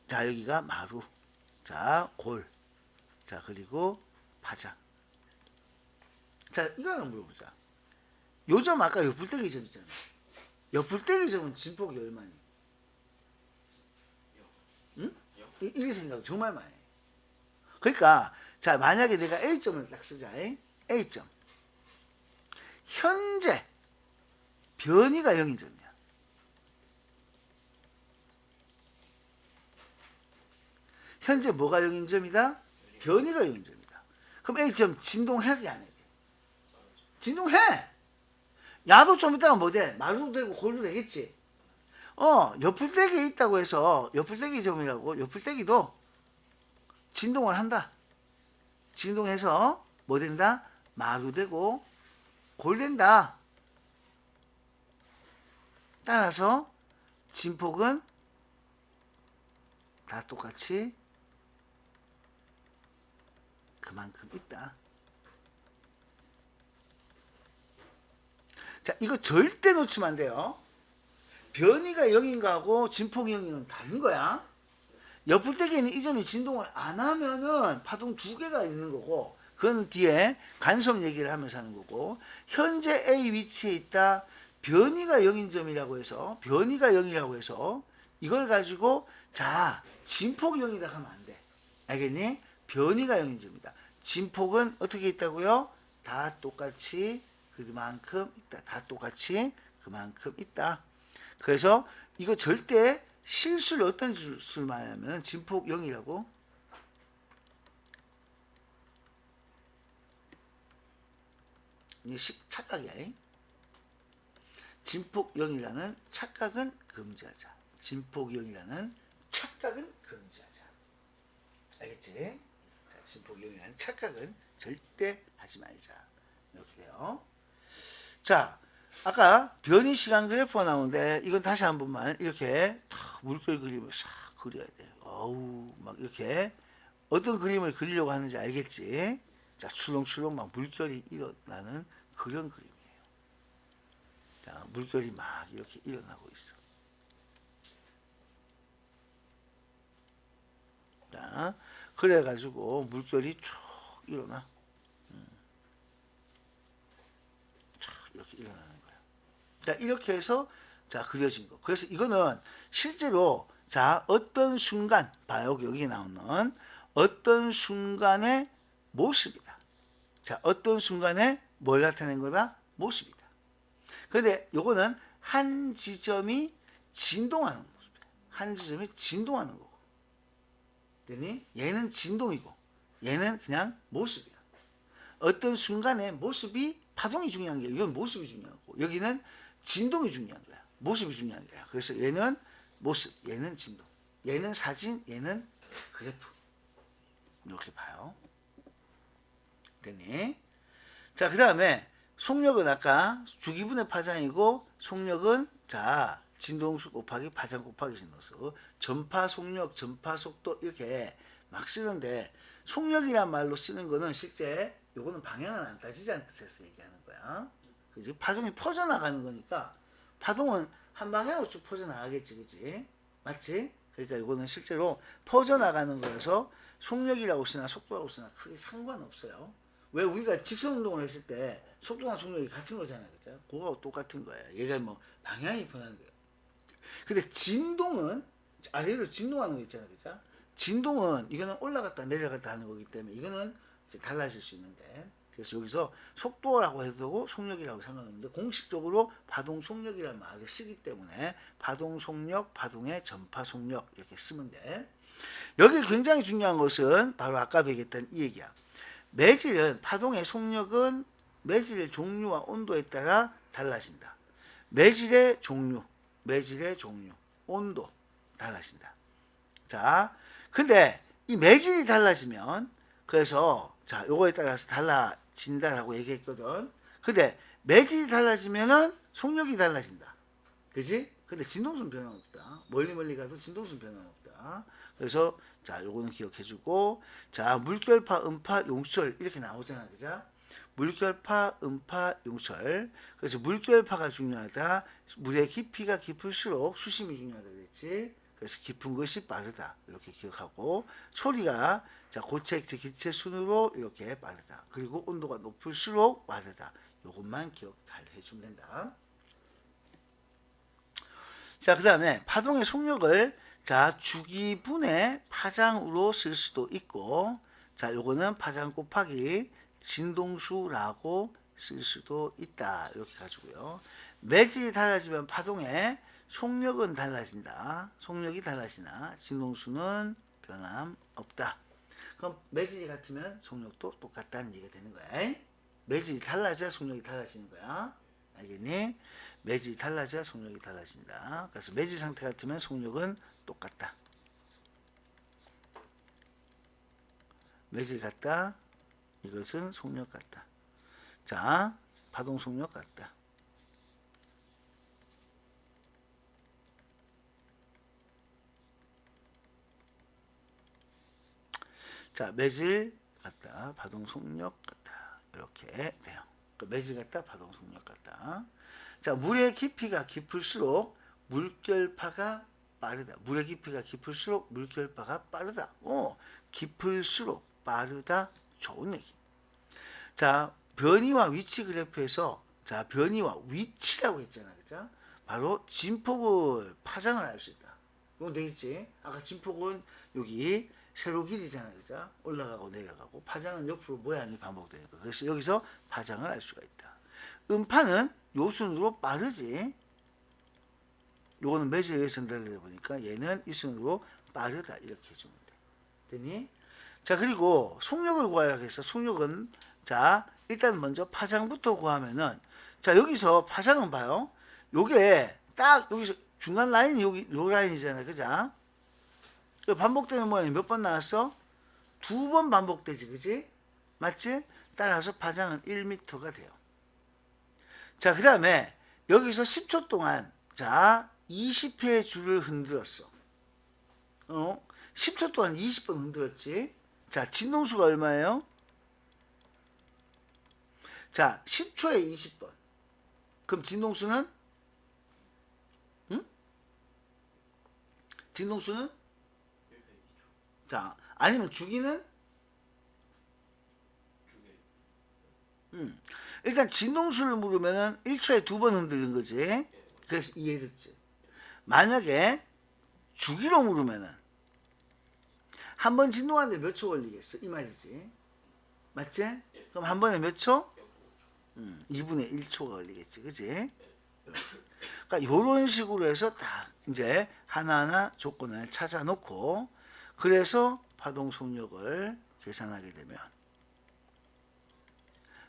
자, 여기가 마루. 자, 골. 자, 그리고 파장. 자, 이거 하나 물어보자. 요점 아까 옆불떼기 점 있잖아. 옆불떼기 점은 진폭이 얼마니? 응? 이렇게 생각 정말 많이 해. 그러니까, 자, 만약에 내가 A점을 딱 쓰자. A점. 현재, 변이가 0인 점이야. 현재 뭐가 0인 점이다? 변이가 0인 점이다. 그럼 A점 진동해야 돼, 안 해? 진동해! 야도 좀 있다가 뭐 돼? 마루도 되고 골도 되겠지? 옆불떼기에 있다고 해서 옆불떼기 점이라고 옆불떼기도 진동을 한다. 진동해서 뭐 된다? 마루 되고 골 된다. 따라서 진폭은 다 똑같이 그만큼 있다. 자, 이거 절대 놓치면 안 돼요. 변이가 0인 거하고 진폭이 0은 다른 거야. 옆불떼기에는 이 점이 진동을 안 하면은 파동 두 개가 있는 거고, 그건 뒤에 간섭 얘기를 하면서 하는 거고, 현재 A 위치에 있다. 변이가 0인 점이라고 해서, 변이가 0이라고 해서, 이걸 가지고, 자, 진폭이 0이다 하면 안 돼. 알겠니? 변이가 0인 점이다. 진폭은 어떻게 있다고요? 다 똑같이 그만큼 있다. 다 똑같이 그만큼 있다. 그래서 이거 절대 실수를 어떤 수를 말하냐면 진폭 0이라고 착각이야. 진폭 0이라는 착각은 금지하자. 진폭 0이라는 착각은 금지하자. 알겠지? 자, 진폭 0이라는 착각은 절대 하지 말자. 이렇게 돼요. 자, 아까 변이 시간 그래프가 나오는데 이건 다시 한 번만 이렇게 물결 그림을 싹 그려야 돼. 어우, 막 이렇게 어떤 그림을 그리려고 하는지 알겠지? 자, 출렁출렁 막 물결이 일어나는 그런 그림이에요. 자, 물결이 막 이렇게 일어나고 있어. 자, 그래가지고 물결이 쭉 일어나. 일어나는 거예요. 자, 이렇게 해서 자, 그려진 거. 그래서 이거는 실제로 자, 어떤 순간, 봐요. 여기 나오는 어떤 순간의 모습이다. 자, 어떤 순간에 뭘 나타낸 거다? 모습이다. 근데 요거는 한 지점이 진동하는 모습이에요. 한 지점이 진동하는 거고. 되니? 얘는 진동이고, 얘는 그냥 모습이야. 어떤 순간에 모습이, 파동이 중요한 게, 이건 모습이 중요한 거고, 여기는 진동이 중요한 거야. 모습이 중요한 거야. 그래서 얘는 모습, 얘는 진동, 얘는 사진, 얘는 그래프. 이렇게 봐요. 되니? 자, 그 다음에 속력은 아까 주기분의 파장이고, 속력은 자, 진동수 곱하기 파장 곱하기 진동수, 전파 속력, 전파 속도 이렇게 막 쓰는데, 속력이란 말로 쓰는 거는 실제 요거는 방향은 안 따지자는 뜻에서 얘기하는 거야. 그지? 파동이 퍼져나가는 거니까 파동은 한 방향으로 쭉 퍼져나가겠지, 그지? 맞지? 그러니까 이거는 실제로 퍼져나가는 거여서 속력이라고 쓰나 속도라고 쓰나 크게 상관없어요. 왜 우리가 직선 운동을 했을 때 속도나 속력이 같은 거잖아요, 그죠? 그거하고 똑같은 거예요. 얘가 뭐 방향이 변하는 거예요. 근데 진동은 아래로 진동하는 거 있잖아요, 그죠? 진동은 이거는 올라갔다 내려갔다 하는 거기 때문에 이거는 이제 달라질 수 있는데, 그래서 여기서 속도라고 해도 되고 속력이라고 상관없는데 공식적으로 파동 속력이라는 말을 쓰기 때문에 파동 속력, 파동의 전파 속력 이렇게 쓰면 돼. 여기 굉장히 중요한 것은 바로 아까도 얘기했던 이 얘기야. 매질은 파동의 속력은 매질의 종류와 온도에 따라 달라진다. 매질의 종류, 온도 달라진다. 자, 근데 이 매질이 달라지면 그래서 자, 요거에 따라서 달라진다라고 얘기했거든. 근데 매질이 달라지면은 속력이 달라진다. 그지? 근데 진동수는 변함없다. 멀리 가도 진동수는 변함없다. 그래서 자, 요거는 기억해주고, 자, 물결파, 음파, 용철 이렇게 나오잖아, 그죠? 물결파, 음파, 용철. 그래서 물결파가 중요하다. 물의 깊이가 깊을수록 수심이 중요하다 그랬지. 그래서 깊은 것이 빠르다 이렇게 기억하고, 소리가 자, 고체, 기체 순으로 이렇게 빠르다. 그리고 온도가 높을수록 빠르다. 요것만 기억 잘 해주면 된다. 자, 그 다음에 파동의 속력을 자, 주기분의 파장으로 쓸 수도 있고, 자, 요거는 파장 곱하기 진동수라고 쓸 수도 있다. 이렇게 가지고요. 매질이 달라지면 파동의 속력은 달라진다. 속력이 달라지나 진동수는 변함없다. 그럼 매질이 같으면 속력도 똑같다는 얘기가 되는 거야. 매질이 달라져야 속력이 달라지는 거야. 알겠니? 매질이 달라져야 속력이 달라진다. 그래서 매질 상태 같으면 속력은 똑같다. 매질 같다. 이것은 속력 같다. 자, 파동 속력 같다. 자, 매질 같다. 파동 속력 같다. 이렇게 돼요. 매질 같다. 파동 속력 같다. 자, 물의 깊이가 깊을수록 물결파가 빠르다. 물의 깊이가 깊을수록 물결파가 빠르다. 깊을수록 빠르다. 좋은 얘기. 자, 변이와 위치 그래프에서 자, 변이와 위치라고 했잖아. 그죠? 바로 진폭을 파장을 알 수 있다. 이건 되겠지? 아까 진폭은 여기 세로 길이잖아. 그죠? 올라가고 내려가고, 파장은 옆으로 모양이 반복되니까. 그래서 여기서 파장을 알 수가 있다. 음파는 요순으로 빠르지. 요거는 매질에 전달되다 보니까 얘는 이 순으로 빠르다. 이렇게 해주면 돼. 되니? 자, 그리고 속력을 구하라 해서 속력은 자, 일단 먼저 파장부터 구하면은, 자, 여기서 파장은 봐요. 요게 딱 여기서 중간 라인이 여기 요 라인이잖아요. 그죠? 반복되는 모양이 몇 번 나왔어? 2번 반복되지. 그지? 맞지? 따라서 파장은 1m가 돼요. 자, 그 다음에 여기서 10초 동안 자, 20회 줄을 흔들었어. 10초 동안 20번 흔들었지. 자, 진동수가 얼마예요? 자, 10초에 20번. 그럼 진동수는? 응? 진동수는? 자, 아니면 주기는? 일단 진동수를 물으면은 1초에 2번 흔들는 거지. 그래서 이해됐지. 만약에 주기로 물으면은 한 번 진동하는데 몇 초 걸리겠어? 이 말이지. 맞지? 그럼 한 번에 몇 초? 2분의 1초가 걸리겠지. 그지? 그러니까 이런 식으로 해서 딱 이제 하나하나 조건을 찾아 놓고 그래서 파동 속력을 계산하게 되면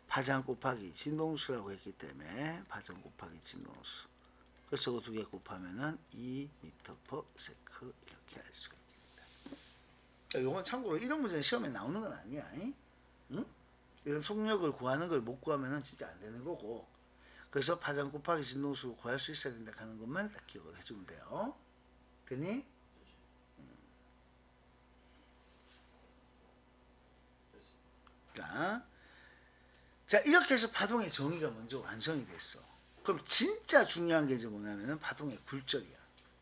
파장 곱하기 진동수라고 했기 때문에 파장 곱하기 진동수. 그래서 그 두 개 곱하면은 2m/s 이렇게 할 수가 있겠다. 이건 참고로 이런 문제는 시험에 나오는 건 아니야. 응? 이런 속력을 구하는 걸 못 구하면은 진짜 안 되는 거고. 그래서 파장 곱하기 진동수 구할 수 있어야 된다 하는 것만 딱 기억을 해주면 돼요. 되니? 자, 이렇게 해서 파동의 정의가 먼저 완성이 됐어. 그럼 진짜 중요한 게 이제 뭐냐면은 파동의 굴절이야.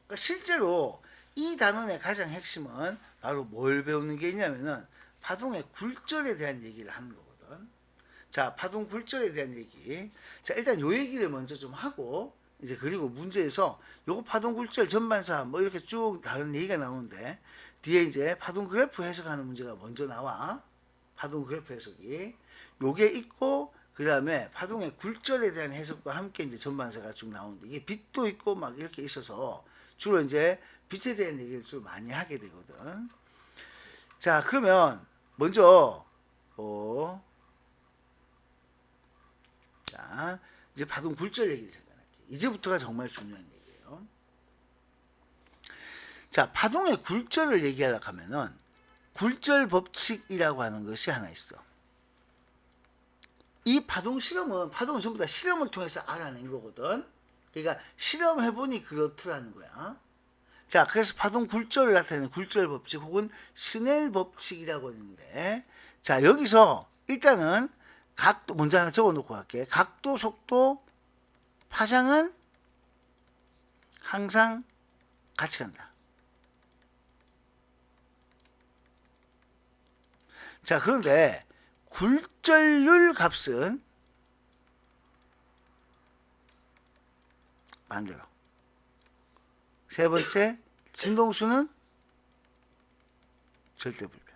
그러니까 실제로 이 단원의 가장 핵심은 바로 뭘 배우는 게 있냐면은 파동의 굴절에 대한 얘기를 하는 거거든. 자, 파동 굴절에 대한 얘기. 자, 일단 요 얘기를 먼저 좀 하고 이제 그리고 문제에서 요거 파동 굴절 전반사 뭐 이렇게 쭉 다른 얘기가 나오는데 뒤에 이제 파동 그래프 해석하는 문제가 먼저 나와. 파동 그래프 해석이. 요게 있고 그 다음에 파동의 굴절에 대한 해석과 함께 이제 전반사가 쭉 나오는데 이게 빛도 있고 막 이렇게 있어서 주로 이제 빛에 대한 얘기를 좀 많이 하게 되거든. 자, 그러면 먼저 자, 이제 파동 굴절 얘기를 잠깐 할게요. 이제부터가 정말 중요한 얘기예요. 자, 파동의 굴절을 얘기하려고 하면은 굴절 법칙이라고 하는 것이 하나 있어. 이 파동 실험은 파동은 전부 다 실험을 통해서 알아낸 거거든. 그러니까 실험해보니 그렇더라는 거야. 자, 그래서 파동 굴절을 나타내는 굴절 법칙 혹은 스넬 법칙이라고 하는데, 자, 여기서 일단은 각도 먼저 하나 적어놓고 갈게. 각도, 속도, 파장은 항상 같이 간다. 자, 그런데 굴절률 값은 반대로. 세 번째, 진동수는 절대 불변.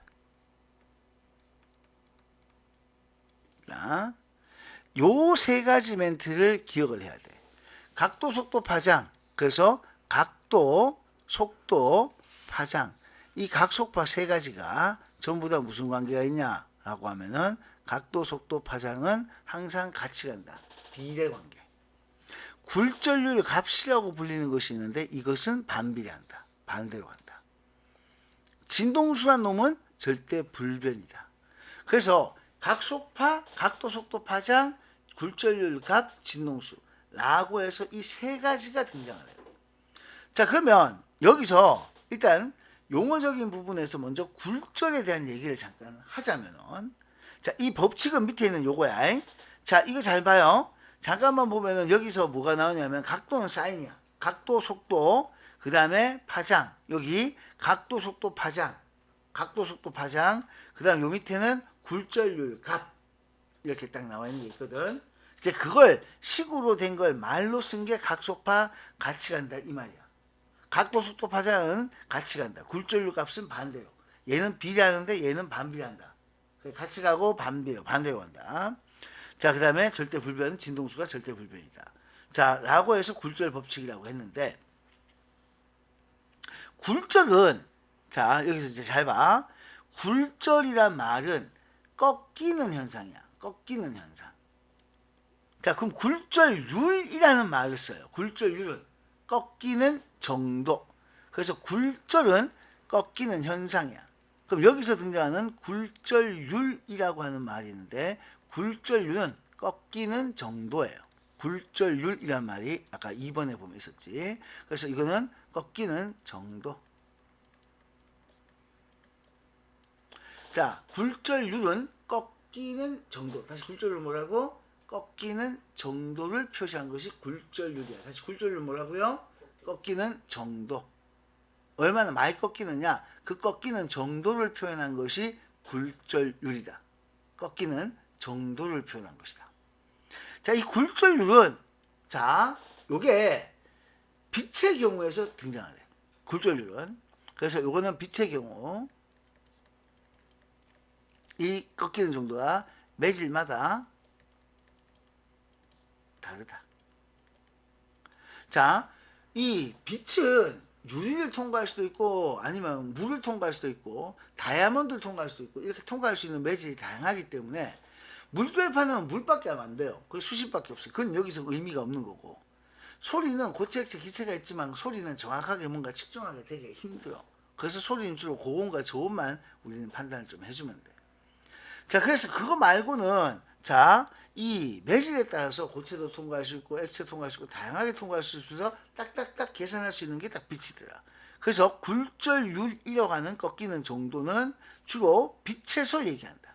자, 요 세 가지 멘트를 기억을 해야 돼. 각도, 속도, 파장. 그래서 각도, 속도, 파장. 이 각속파 세 가지가 전부 다 무슨 관계가 있냐라고 하면은 각도, 속도, 파장은 항상 같이 간다. 비례 관계. 굴절률 값이라고 불리는 것이 있는데 이것은 반비례한다. 반대로 간다. 진동수란 놈은 절대 불변이다. 그래서 각속파, 각도, 속도, 파장, 굴절률 값, 진동수 라고 해서 이 세 가지가 등장을 해요. 자, 그러면 여기서 일단 용어적인 부분에서 먼저 굴절에 대한 얘기를 잠깐 하자면은, 자, 이 법칙은 밑에 있는 요거야. 자, 이거 잘 봐요. 잠깐만 보면은 여기서 뭐가 나오냐면 각도는 사인이야. 각도, 속도, 그 다음에 파장. 여기 각도, 속도, 파장. 각도, 속도, 파장. 그 다음 요 밑에는 굴절률 값. 이렇게 딱 나와 있는 게 있거든. 이제 그걸 식으로 된 걸 말로 쓴 게 각속파 같이 간다 이 말이야. 각도, 속도, 파장은 같이 간다. 굴절률 값은 반대로. 얘는 비례하는데 얘는 반비례한다. 같이 가고 반대로 간다. 자, 그 다음에 절대 불변, 진동수가 절대 불변이다. 자, 라고 해서 굴절 법칙이라고 했는데, 굴절은, 자, 여기서 이제 잘 봐. 굴절이란 말은 꺾이는 현상이야. 꺾이는 현상. 자, 그럼 굴절률이라는 말을 써요. 굴절률은 꺾이는 정도. 그래서 굴절은 꺾이는 현상이야. 그럼 여기서 등장하는 굴절률이라고 하는 말이 있는데 굴절률은 꺾이는 정도예요. 굴절률이란 말이 아까 2번에 보면 있었지. 그래서 이거는 꺾이는 정도. 자, 굴절률은 꺾이는 정도. 다시 굴절률 뭐라고? 꺾이는 정도를 표시한 것이 굴절률이야. 다시 굴절률 뭐라고요? 꺾이는 정도. 얼마나 많이 꺾이느냐? 그 꺾이는 정도를 표현한 것이 굴절률이다. 꺾이는 정도를 표현한 것이다. 자, 이 굴절률은 자, 요게 빛의 경우에서 등장하네. 굴절률은. 그래서 요거는 빛의 경우 이 꺾이는 정도가 매질마다 다르다. 자, 이 빛은 유리를 통과할 수도 있고 아니면 물을 통과할 수도 있고 다이아몬드를 통과할 수도 있고 이렇게 통과할 수 있는 매질이 다양하기 때문에 물결판은 물밖에 하면 안 돼요. 그 수십밖에 없어요. 그건 여기서 의미가 없는 거고, 소리는 고체, 액체, 기체가 있지만 소리는 정확하게 뭔가 측정하기 되게 힘들어. 그래서 소리는 주로 고온과 저온만 우리는 판단을 좀 해주면 돼. 자, 그래서 그거 말고는 자, 이 매질에 따라서 고체도 통과할 수 있고 액체 통과할 수 있고 다양하게 통과할 수 있어서 딱딱딱 계산할 수 있는 게 딱 빛이더라. 그래서 굴절율이라고 하는 꺾이는 정도는 주로 빛에서 얘기한다.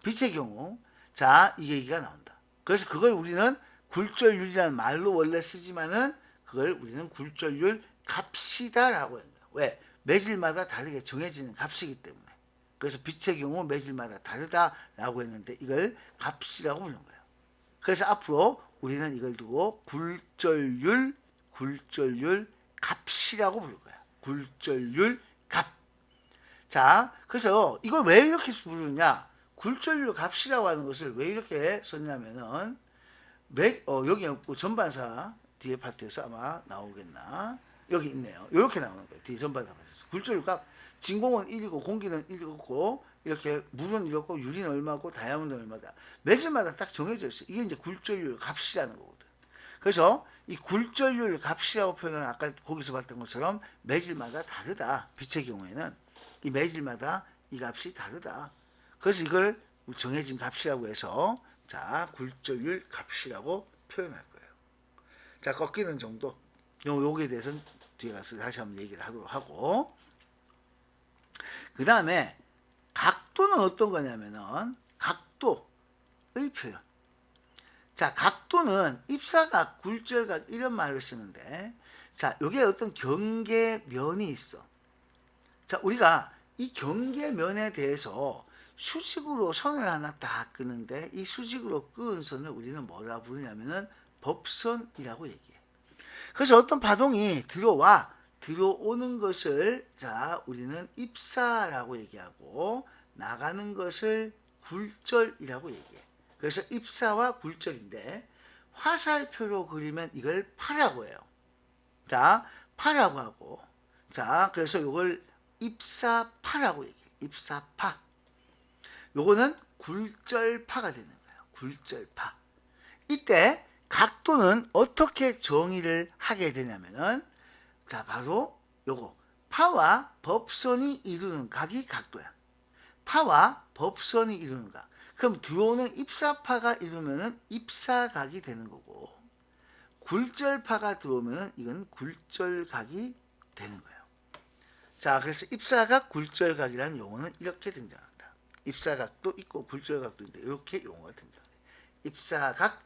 빛의 경우 자, 이 얘기가 나온다. 그래서 그걸 우리는 굴절율이라는 말로 원래 쓰지만은 그걸 우리는 굴절율 값이다라고 한다. 왜? 매질마다 다르게 정해지는 값이기 때문에. 그래서 빛의 경우 매질마다 다르다라고 했는데 이걸 값이라고 부르는 거예요. 그래서 앞으로 우리는 이걸 두고 굴절율 값이라고 부를 거야. 굴절율 값. 자, 그래서 이걸 왜 이렇게 부르냐? 굴절율 값이라고 하는 것을 왜 이렇게 썼냐면은 여기 없고 전반사 뒤에 파트에서 아마 나오겠나? 여기 있네요. 이렇게 나오는 거예요. 뒤에 전반사 파트에서. 굴절율 값. 진공은 1이고 공기는 1이고 이렇게 물은 이렇고 유리는 얼마고 다이아몬드는 얼마다. 매질마다 딱 정해져 있어요. 이게 이제 굴절율 값이라는 거거든. 그래서 이 굴절율 값이라고 표현은 아까 거기서 봤던 것처럼 매질마다 다르다. 빛의 경우에는 이 매질마다 이 값이 다르다. 그래서 이걸 정해진 값이라고 해서 자, 굴절율 값이라고 표현할 거예요. 자, 꺾이는 정도. 요기에 대해서는 뒤에 가서 다시 한번 얘기를 하도록 하고, 그 다음에 각도는 어떤 거냐면은 각도의 표현. 자, 각도는 입사각, 굴절각 이런 말을 쓰는데, 자, 여기에 어떤 경계면이 있어. 자, 우리가 이 경계면에 대해서 수직으로 선을 하나 딱 끄는데 이 수직으로 끄은 선을 우리는 뭐라 부르냐면은 법선이라고 얘기해. 그래서 어떤 파동이 들어오는 것을 자, 우리는 입사라고 얘기하고 나가는 것을 굴절이라고 얘기해. 그래서 입사와 굴절인데 화살표로 그리면 이걸 파라고 해요. 자, 파라고 하고, 자, 그래서 이걸 입사파라고 얘기해. 입사파. 요거는 굴절파가 되는 거예요. 굴절파. 이때 각도는 어떻게 정의를 하게 되냐면은 자, 바로 요거 파와 법선이 이루는 각이 각도야. 파와 법선이 이루는 각. 그럼 들어오는 입사파가 이루면은 입사각이 되는 거고, 굴절파가 들어오면은 이건 굴절각이 되는 거예요. 자, 그래서 입사각, 굴절각이라는 용어는 이렇게 등장합니다. 입사각도 있고 굴절각도 있는데 이렇게 용어가 등장해요. 입사각,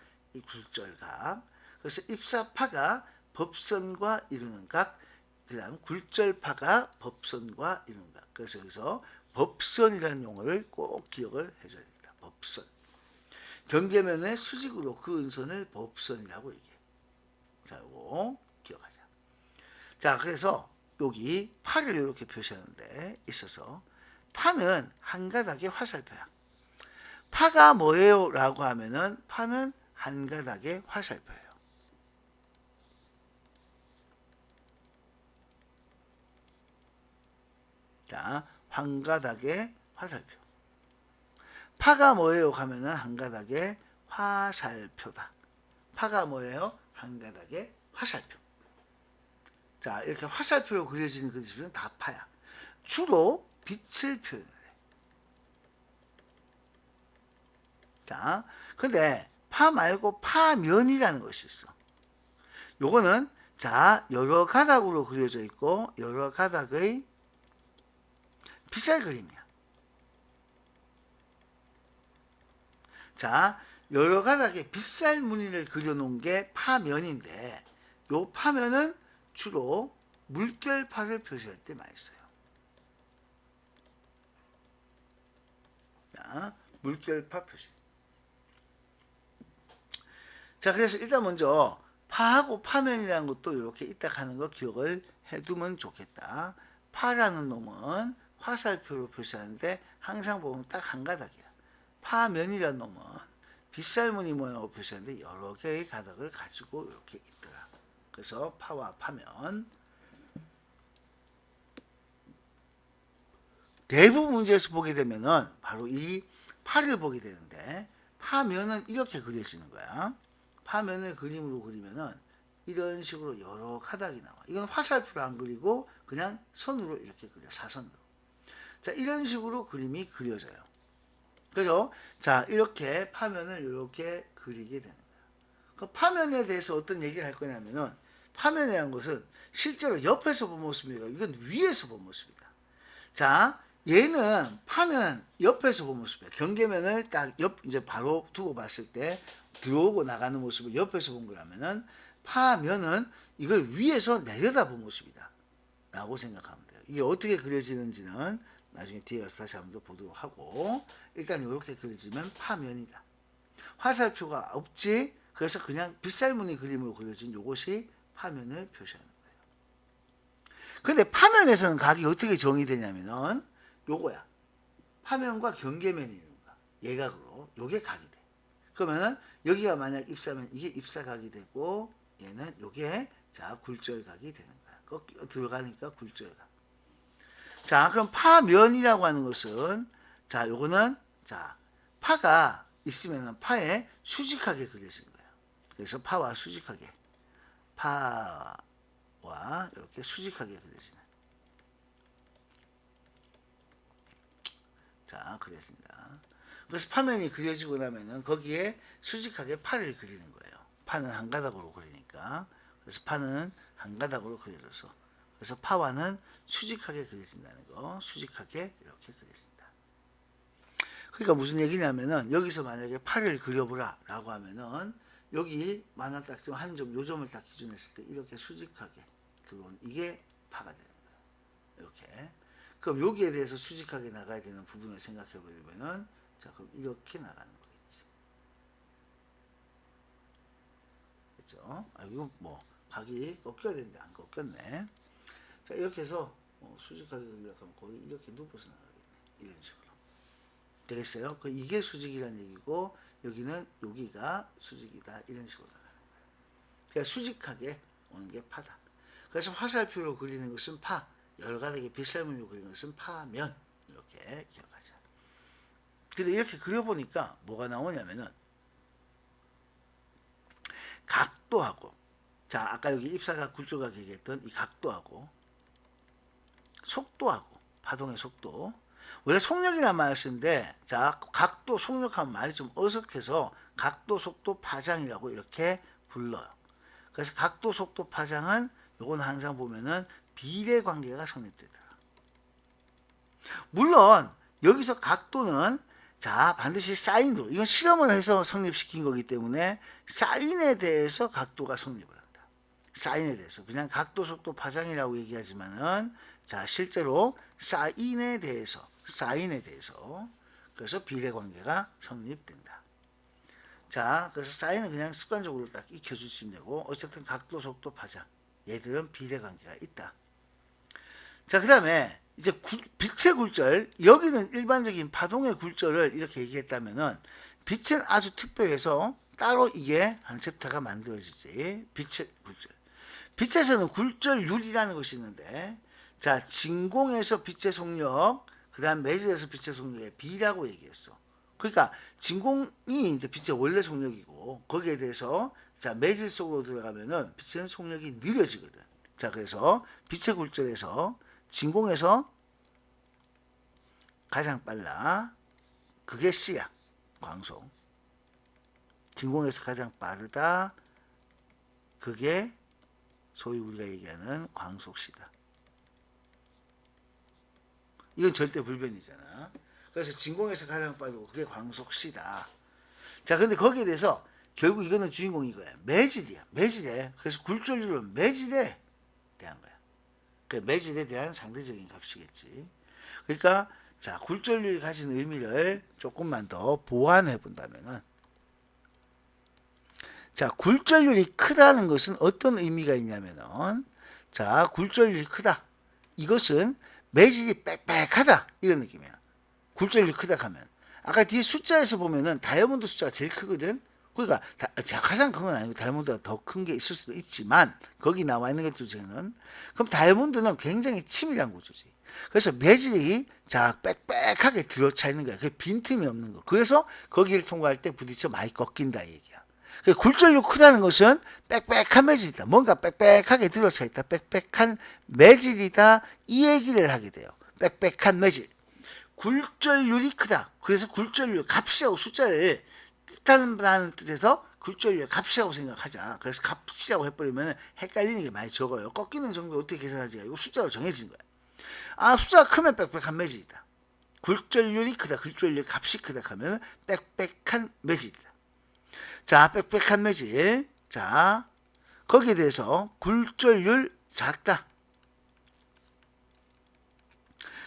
굴절각. 그래서 입사파가 법선과 이루는 각, 그 다음 굴절파가 법선과 이루는 각. 그래서 여기서 법선이라는 용어를 꼭 기억을 해줘야 됩니다. 법선. 경계면의 수직으로 그은 선을 법선이라고 얘기해. 자, 이거 기억하자. 자, 그래서 여기 파를 이렇게 표시하는데 있어서 파는 한 가닥의 화살표야. 파가 뭐예요? 라고 하면은 파는 한 가닥의 화살표예요. 자, 한 가닥의 화살표. 파가 뭐예요? 하면은 한 가닥의 화살표다. 파가 뭐예요? 한 가닥의 화살표. 자, 이렇게 화살표로 그려지는 그림은 다 파야. 주로 빛을 표현해. 자, 근데 파 말고 파면이라는 것이 있어. 요거는 자, 여러 가닥으로 그려져 있고 여러 가닥의 빗살 그림이야. 자, 여러 가닥의 빗살 무늬를 그려놓은 게 파면인데 요 파면은 주로 물결파를 표시할 때 많이 써요. 자, 물결파 표시. 자, 그래서 일단 먼저 파하고 파면이라는 것도 이렇게 이따 하는 거 기억을 해두면 좋겠다. 파라는 놈은 화살표로 표시하는데 항상 보면 딱 한 가닥이야. 파면이라는 놈은 빗살무늬 모양으로 표시하는데 여러 개의 가닥을 가지고 이렇게 있더라. 그래서 파와 파면. 대부분 문제에서 보게 되면은 바로 이 파를 보게 되는데, 파면은 이렇게 그려지는 거야. 파면을 그림으로 그리면은 이런 식으로 여러 가닥이 나와. 이건 화살표로 안 그리고 그냥 선으로 이렇게 그려, 사선으로. 자, 이런 식으로 그림이 그려져요. 그죠? 자, 이렇게 파면을 이렇게 그리게 되는 거예요. 그 파면에 대해서 어떤 얘기를 할 거냐면은, 파면이라는 것은 실제로 옆에서 본 모습이고 이건 위에서 본 모습이다. 자, 얘는 파는 옆에서 본 모습이야. 경계면을 딱 이제 바로 두고 봤을 때 들어오고 나가는 모습을 옆에서 본 거라면은, 파면은 이걸 위에서 내려다 본 모습이다 라고 생각하면 돼요. 이게 어떻게 그려지는지는 나중에 뒤에 가서 다시 한번 더 보도록 하고, 일단 이렇게 그려지면 파면이다. 화살표가 없지. 그래서 그냥 빗살무늬 그림으로 그려진 이것이 파면을 표시하는 거예요. 근데 파면에서는 각이 어떻게 정의되냐면은 요거야. 파면과 경계면이 있는 거야. 예각으로 요게 각이 돼. 그러면은 여기가 만약 입사면 이게 입사각이 되고, 얘는 요게 자 굴절각이 되는 거야. 꺾여 들어가니까 굴절각. 자, 그럼 파면이라고 하는 것은, 자, 요거는, 자, 파가 있으면은 파에 수직하게 그려지는 거예요. 그래서 파와 수직하게, 파와 이렇게 수직하게 그려지는. 자, 그렸습니다. 그래서 파면이 그려지고 나면은 거기에 수직하게 파를 그리는 거예요. 파는 한 가닥으로 그리니까. 그래서 파는 한 가닥으로 그려져서, 그래서 파와는 수직하게 그려진다는 거, 수직하게 이렇게 그려진다. 그러니까 무슨 얘기냐면은, 여기서 만약에 파를 그려보라 라고 하면은, 여기 만화 딱 지금 한 점, 요 점을 딱 기준했을 때 이렇게 수직하게 들어온 이게 파가 되는 거예요. 이렇게. 그럼 여기에 대해서 수직하게 나가야 되는 부분을 생각해 보려면은, 자, 그럼 이렇게 나가는 거겠지. 그죠? 아, 이거 뭐 각이 꺾여야 되는데 안 꺾였네. 자, 이렇게 해서 수직하게 그리려고 하면 거의 이렇게 눕어서 나가겠네. 이런 식으로. 되겠어요? 이게 수직이라는 얘기고, 여기는 여기가 수직이다. 이런 식으로 나가는 거예요. 그러니까 수직하게 오는 게 파다. 그래서 화살표로 그리는 것은 파, 여러 가닥의 빗살무늬로 그리는 것은 파면, 이렇게 기억하자. 그래서 이렇게 그려보니까 뭐가 나오냐면은, 각도하고, 자, 아까 여기 입사각, 굴절각 얘기했던 이 각도하고, 속도하고, 파동의 속도. 원래 속력이라는 말을 쓰는데, 자, 각도, 속력하면 말이 좀 어색해서 각도, 속도, 파장이라고 이렇게 불러요. 그래서 각도, 속도, 파장은 요건 항상 보면은 비례 관계가 성립되더라. 물론 여기서 각도는, 자, 반드시 사인으로, 이건 실험을 해서 성립시킨 거기 때문에 사인에 대해서 각도가 성립을 한다. 사인에 대해서 그냥 각도, 속도, 파장이라고 얘기하지만은, 자, 실제로 사인에 대해서 그래서 비례 관계가 성립된다. 자, 그래서 사인은 그냥 습관적으로 딱 익혀주시면 되고, 어쨌든 각도, 속도, 파장, 얘들은 비례 관계가 있다. 자, 그 다음에 이제 빛의 굴절, 여기는 일반적인 파동의 굴절을 이렇게 얘기했다면은, 빛은 아주 특별해서 따로 이게 한 챕터가 만들어지지. 빛의 굴절. 빛에서는 굴절률이라는 것이 있는데, 자, 진공에서 빛의 속력, 그 다음 매질에서 빛의 속력의 비라고 얘기했어. 그러니까 진공이 이제 빛의 원래 속력이고, 거기에 대해서 자, 매질 속으로 들어가면은 빛의 속력이 느려지거든. 자, 그래서 빛의 굴절에서 진공에서 가장 빨라. 그게 C야. 광속. 진공에서 가장 빠르다. 그게 소위 우리가 얘기하는 광속 C다. 이건 절대 불변이잖아. 그래서 진공에서 가장 빠르고 그게 광속 C다. 자, 근데 거기에 대해서 결국 이거는 주인공이 이거야. 매질이야. 매질에. 그래서 굴절률은 매질에 대한 거야. 그 매질에 대한 상대적인 값이겠지. 그러니까 자, 굴절률이 가진 의미를 조금만 더 보완해 본다면은, 자, 굴절률이 크다는 것은 어떤 의미가 있냐면은, 자, 굴절률이 크다. 이것은 매질이 빽빽하다. 이런 느낌이야. 굴절률이 크다 하면. 아까 뒤에 숫자에서 보면은 다이아몬드 숫자가 제일 크거든. 그러니까 가장 큰 건 아니고 다이아몬드가 더 큰 게 있을 수도 있지만 거기 나와 있는 것 중에는 그럼 다이아몬드는 굉장히 치밀한 구조지. 그래서 매질이 자 빽빽하게 들어차 있는 거야. 그 빈틈이 없는 거. 그래서 거기를 통과할 때 부딪혀 많이 꺾인다 이 얘기야. 굴절률 크다는 것은 빽빽한 매질이다. 뭔가 빽빽하게 들어차 있다. 빽빽한 매질이다. 이 얘기를 하게 돼요. 빽빽한 매질. 굴절률이 크다. 그래서 굴절률 값이라고 숫자를 뜻하는 뜻에서 굴절률 값이라고 생각하자. 그래서 값이라고 해버리면 헷갈리는 게 많이 적어요. 꺾이는 정도 어떻게 계산하지가 이거 숫자로 정해진 거야. 아, 숫자가 크면 빽빽한 매질이다. 굴절률이 크다. 굴절률 값이 크다 하면 빽빽한 매질이다. 자, 빽빽한 매질. 자, 거기에 대해서 굴절률 작다.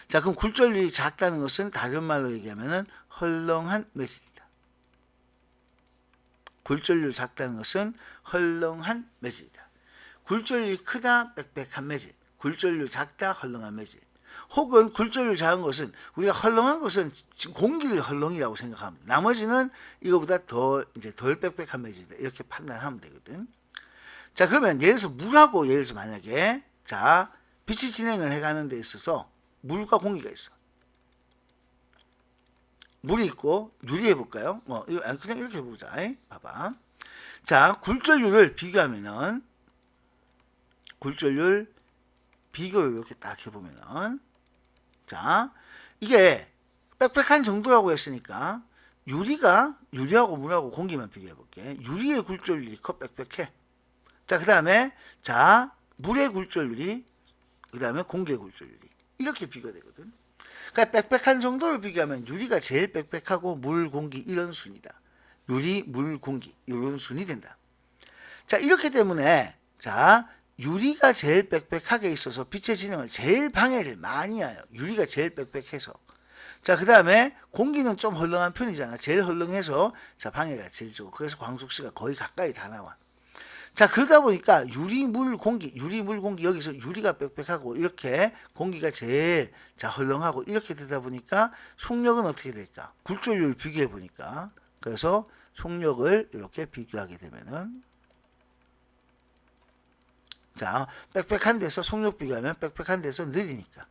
자, 그럼 굴절률이 작다는 것은 다른 말로 얘기하면 헐렁한 매질이다. 굴절률 작다는 것은 헐렁한 매질이다. 굴절률이 크다, 빽빽한 매질. 굴절률 작다, 헐렁한 매질. 혹은 굴절률 작은 것은 우리가 헐렁한 것은 지금 공기를 헐렁이라고 생각합니다. 나머지는 이거보다 덜 빽빽한 매질이다. 이렇게 판단하면 되거든. 자, 그러면 예를 들어서 물하고 예를 들어서 만약에 자, 빛이 진행을 해가는 데 있어서 물과 공기가 있어. 물이 있고 유리 해볼까요? 그냥 이렇게 해보자. 봐봐. 자, 굴절률을 비교하면은 굴절률 비교를 이렇게 딱 해보면은 자, 이게 빽빽한 정도라고 했으니까 유리하고 물하고 공기만 비교해볼게. 유리의 굴절률이 커 빽빽해. 자, 그 다음에 자, 물의 굴절률이 그 다음에 공기의 굴절률이 이렇게 비교되거든. 그러니까 빽빽한 정도를 비교하면 유리가 제일 빽빽하고 물, 공기 이런 순이다. 유리, 물, 공기 이런 순이 된다. 자, 이렇기 때문에 자, 유리가 제일 빽빽하게 있어서 빛의 진행을 제일 방해를 많이 해요. 유리가 제일 빽빽해서. 자, 그 다음에 공기는 좀 헐렁한 편이잖아. 제일 헐렁해서 자, 방해가 제일 적고 그래서 광속시가 거의 가까이 다 나와. 자, 그러다 보니까 유리, 물, 공기 여기서 유리가 빽빽하고 이렇게 공기가 제일 자 헐렁하고 이렇게 되다 보니까 속력은 어떻게 될까? 굴절률 비교해 보니까 그래서 속력을 이렇게 비교하게 되면은 자, 빽빽한 데서 속력 비교하면 빽빽한 데서 느리니까.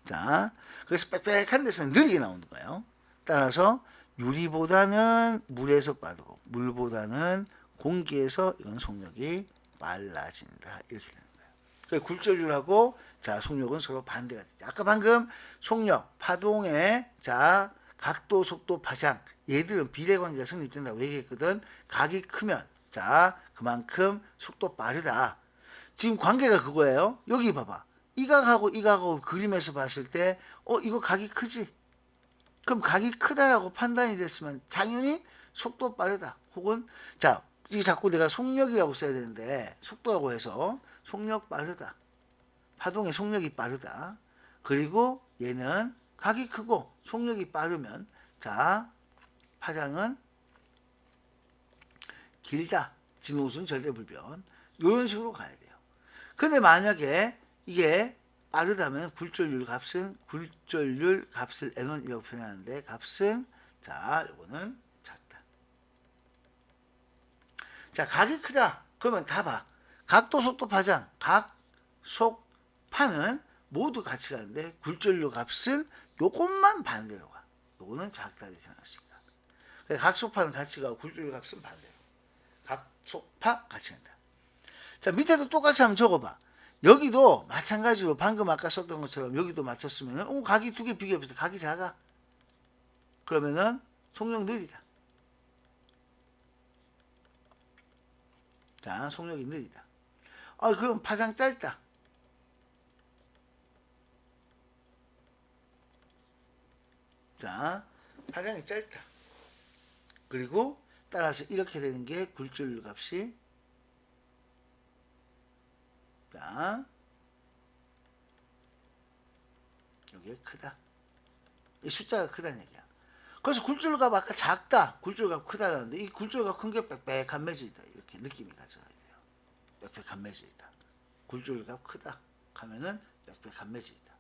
자, 그래서 빽빽한 데서는 느리게 나오는 거예요. 따라서 유리보다는 물에서 빠르고 물보다는 공기에서 이건 속력이 빨라진다. 이렇게 되는 거예요. 그래서 굴절률하고 자 속력은 서로 반대가 되죠. 아까 방금 속력, 파동의 자 각도, 속도, 파장 얘들은 비례관계가 성립된다고 얘기했거든. 각이 크면 자 그만큼 속도 빠르다. 지금 관계가 그거예요. 여기 봐봐. 이 각하고 이 각하고 그림에서 봤을 때 이거 각이 크지? 그럼 각이 크다라고 판단이 됐으면 당연히 속도 빠르다. 혹은 자, 이게 자꾸 내가 속력이라고 써야 되는데 속도라고 해서 속력 빠르다. 파동의 속력이 빠르다. 그리고 얘는 각이 크고 속력이 빠르면 자, 파장은 길다. 진호수는 절대불변. 이런 식으로 가야 돼요. 근데 만약에 이게 빠르다면 굴절률 값을 N1이라고 표현하는데 값은 자 요거는 작다. 자 각이 크다. 그러면 다 봐. 각도, 속도, 파장, 각, 속, 파는 모두 같이 가는데 굴절률 값은 요것만 반대로 가. 요거는 작다 이렇게 생각할 수 있다. 각, 속, 파는 같이 가고 굴절률 값은 반대로. 각, 속, 파 같이 간다. 자 밑에도 똑같이 한번 적어봐. 여기도 마찬가지로 방금 아까 썼던 것처럼 여기도 맞췄으면 각이 두 개 비교해보세요. 각이 작아. 그러면은 속력 느리다. 자 속력이 느리다. 그럼 파장 짧다. 자 파장이 짧다. 그리고 따라서 이렇게 되는 게 굴절률 값이 자 이게 크다. 이 숫자가 크다는 얘기야. 그래서 굴절값 아까 작다, 굴절값 크다라는데 이 굴절값 큰 게 빽빽한 매질이다. 이렇게 느낌이 가져가야 돼요. 빽빽한 매질이다. 굴절값 크다 하면은 빽빽한 매질이다.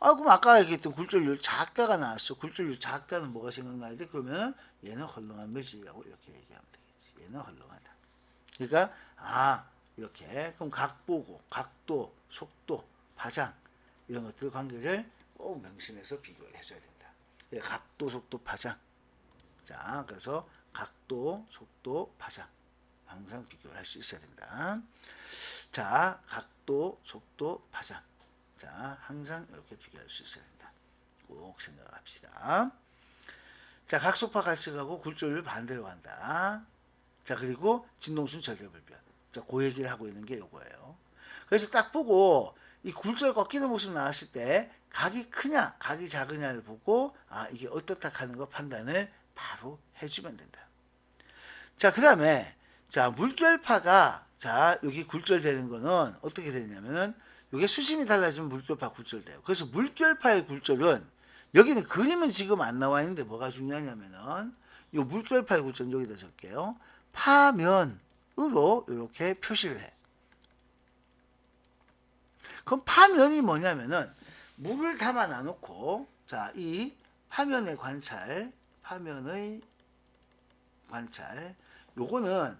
아, 그럼 아까 얘기했던 굴절률 작다가 나왔어. 굴절률 작다는 뭐가 생각나야 돼? 그러면 얘는 헐렁한 매질이라고 이렇게 얘기하면 되겠지. 얘는 헐렁하다. 그러니까 이렇게 그럼 각 보고 각도, 속도, 파장 이런 것들 관계를 꼭 명심해서 비교를 해줘야 된다. 각도, 속도, 파장. 자, 그래서 각도, 속도, 파장 항상 비교를 할 수 있어야 된다. 자, 각도, 속도, 파장. 자, 항상 이렇게 비교할 수 있어야 된다. 꼭 생각합시다. 자, 각소파 갈색하고 굴절률 반대로 간다. 자, 그리고 진동순 절대불변. 자, 그 얘기를 하고 있는 게 요거예요. 그래서 딱 보고 이 굴절 꺾이는 모습 나왔을 때 각이 크냐 각이 작으냐를 보고 이게 어떻다 하는 거 판단을 바로 해주면 된다. 자, 그 다음에 자, 물결파가 자, 여기 굴절되는 거는 어떻게 되냐면은 이게 수심이 달라지면 물결파 굴절돼요. 그래서 물결파의 굴절은 여기는 그림은 지금 안 나와 있는데 뭐가 중요하냐면은 이 물결파의 굴절은 여기다 적게요. 파면으로 이렇게 표시를 해. 그럼 파면이 뭐냐면은 물을 담아 놔놓고 자, 이 파면의 관찰 요거는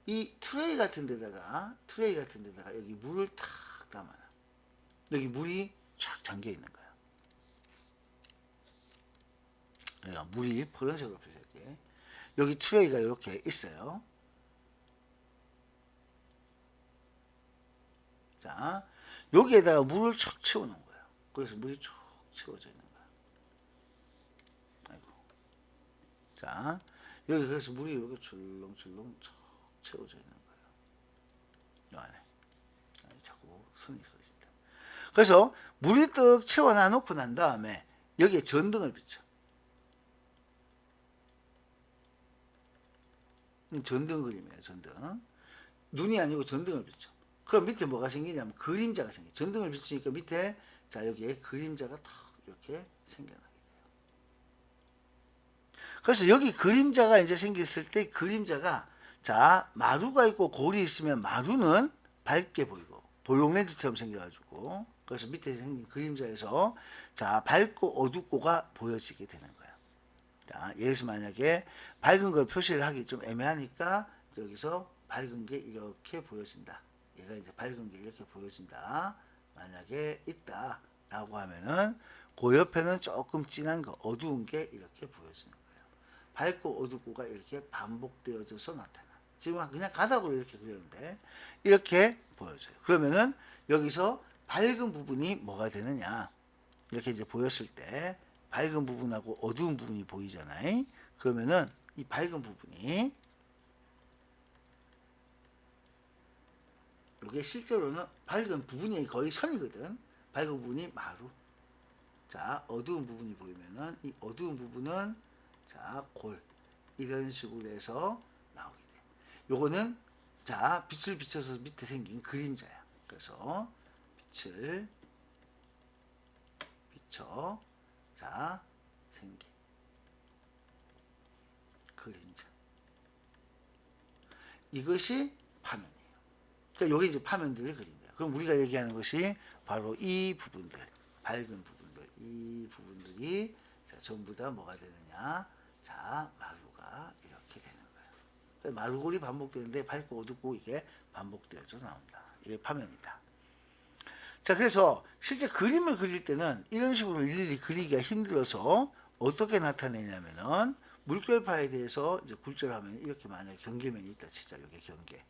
이 트레이 같은 데다가 여기 물을 탁 담아놔. 여기 물이 쫙 잠겨 있는 거야. 그러니까 물이 푸른색으로 표시할게. 여기 트레이가 이렇게 있어요. 자, 여기에다가 물을 쭉 채워놓은 거예요. 그래서 물이 쭉 채워져 있는 거야. 아이고. 자, 여기 그래서 물이 이렇게 출렁출렁 쭉 채워져 있는 거예요. 이 안에. 자꾸 손이 서있다. 그래서 물이 떡 채워놔 놓고 난 다음에 여기에 전등을 비춰. 전등 그림이에요. 전등. 눈이 아니고 전등을 비춰. 그럼 밑에 뭐가 생기냐면 그림자가 생겨. 전등을 비추니까 밑에 자, 여기에 그림자가 탁 이렇게 생겨나게 돼요. 그래서 여기 그림자가 이제 생겼을 때 그림자가 자, 마루가 있고 골이 있으면 마루는 밝게 보이고 볼록 렌즈처럼 생겨가지고 그래서 밑에 생긴 그림자에서 자, 밝고 어둡고가 보여지게 되는 거예요. 자, 예를 들어서 만약에 밝은 걸 표시를 하기 좀 애매하니까 여기서 밝은 게 이렇게 보여진다. 얘가 이제 밝은 게 이렇게 보여진다. 만약에 있다 라고 하면은 그 옆에는 조금 진한 거 어두운 게 이렇게 보여지는 거예요. 밝고 어둡고가 이렇게 반복되어져서 나타나. 지금 그냥 가닥으로 이렇게 그렸는데 이렇게 보여져요. 그러면은 여기서 밝은 부분이 뭐가 되느냐, 이렇게 이제 보였을 때 밝은 부분하고 어두운 부분이 보이잖아요. 그러면은 이 밝은 부분이 이게 실제로는 밝은 부분이 거의 선이거든. 밝은 부분이 마루. 자, 어두운 부분이 보이면은 이 어두운 부분은 자, 골. 이런 식으로 해서 나오게 돼. 요거는 자, 빛을 비춰서 밑에 생긴 그림자야. 그래서 빛을 비춰 자, 생긴 그림자. 이것이 파면이에요. 그러니까 여기 이제 파면들을 그린 거야. 그럼 우리가 얘기하는 것이 바로 이 부분들, 밝은 부분들, 이 부분들이 자, 전부 다 뭐가 되느냐? 자, 마루가 이렇게 되는 거예요. 그러니까 마루골이 반복되는데 밝고 어둡고 이게 반복되어서 나온다. 이게 파면이다. 자, 그래서 실제 그림을 그릴 때는 이런 식으로 일일이 그리기가 힘들어서 어떻게 나타내냐면은 물결파에 대해서 이제 굴절하면 이렇게 만약에 경계면이 있다 치자. 여기 경계.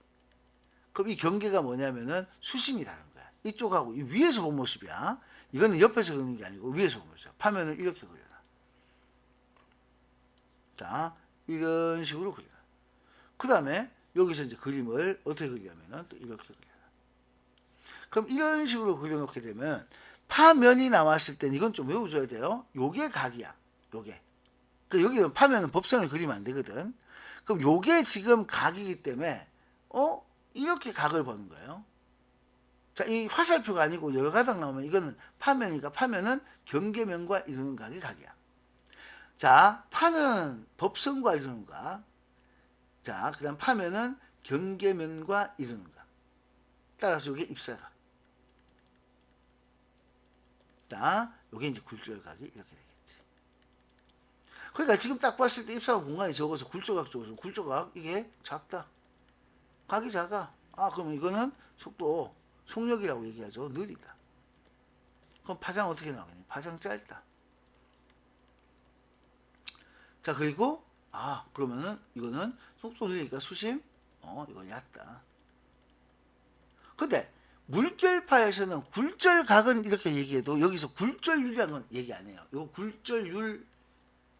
그럼 이 경계가 뭐냐면은 수심이 다른 거야. 이쪽하고 이 위에서 본 모습이야. 이거는 옆에서 그리는 게 아니고 위에서 본 모습이야. 파면을 이렇게 그려놔. 자, 이런 식으로 그려놔. 그 다음에 여기서 이제 그림을 어떻게 그리냐면은 또 이렇게 그려놔. 그럼 이런 식으로 그려놓게 되면 파면이 나왔을 땐 이건 좀 외워줘야 돼요. 요게 각이야. 요게. 그러니까 여기는 파면은 법선을 그리면 안 되거든. 그럼 요게 지금 각이기 때문에 이렇게 각을 보는 거예요. 자, 이 화살표가 아니고 여러 가닥 나오면 이거는 파면이니까 파면은 경계면과 이루는 각이 각이야. 자, 파는 법선과 이루는 각. 자, 그 다음 파면은 경계면과 이루는 각. 따라서 이게 입사각. 자, 요게 이제 굴절각이 이렇게 되겠지. 그러니까 지금 딱 봤을 때 입사각 공간이 적어서 굴절각 적어서 굴절각 이게 작다. 각이 작아. 아, 그러면 이거는 속도, 속력이라고 얘기하죠. 느리다. 그럼 파장 어떻게 나오겠니? 파장 짧다. 자, 그리고 그러면은 이거는 속도 느리니까 수심 이거 얕다. 근데 물결파에서는 굴절각은 이렇게 얘기해도 여기서 굴절율이라는 건 얘기 안 해요. 요 굴절율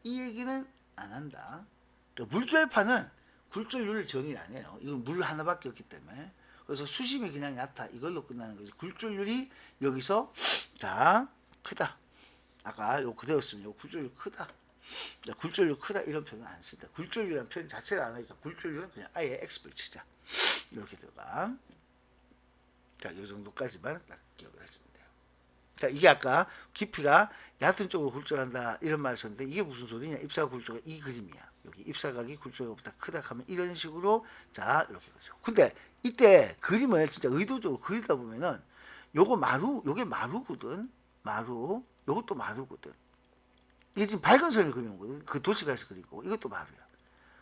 이 얘기는 안 한다. 그러니까 물결파는 굴절율을 정의 안 해요. 이건 물 하나밖에 없기 때문에. 그래서 수심이 그냥 얕다. 이걸로 끝나는 거지. 굴절율이 여기서 자 크다. 아까 요 그대로 쓰면 요 굴절율 크다. 굴절율 크다 이런 표현은 안 쓴다. 굴절율이라는 표현 자체를 안 하니까 굴절율은 그냥 아예 X를 치자. 이렇게 들어가. 자, 이 정도까지만 딱 기억을 해주면 돼요. 자, 이게 아까 깊이가 얕은 쪽으로 굴절한다 이런 말을 썼는데 이게 무슨 소리냐? 입사각 굴절각 이 그림이야. 여기 입사각이 굴절각보다 크다 하면 이런 식으로 자 이렇게 그죠. 근데 이때 그림을 진짜 의도적으로 그리다 보면은 요게 마루거든. 마루. 요것도 마루거든. 이게 지금 밝은 선을 그리는 거거든. 그 도시가에서 그리고 이것도 마루야.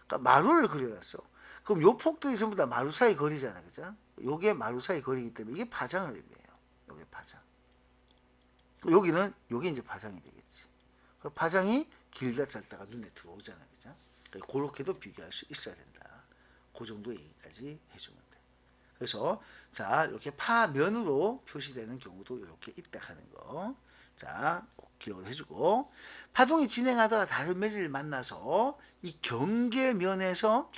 그러니까 마루를 그려놨어. 그럼 요 폭들이 전부 다 마루 사이 거리잖아, 그죠? 요게 마루 사이 거리이기 때문에 이게 파장을 의미해요. 요게 파장. 여기는 요게 이제 파장이 되겠지. 파장이 길다 짧다가 눈에 들어오잖아, 그죠? 그렇게도 비교할 수 있어야 된다. 그 정도 얘기까지 해주면 돼. 그래서 자 이렇게 파면으로 표시되는 경우도 이렇게 있다 하는 거. 자, 꼭 기억을 해주고 파동이 진행하다가 다른 매질을 만나서 이 경계면에서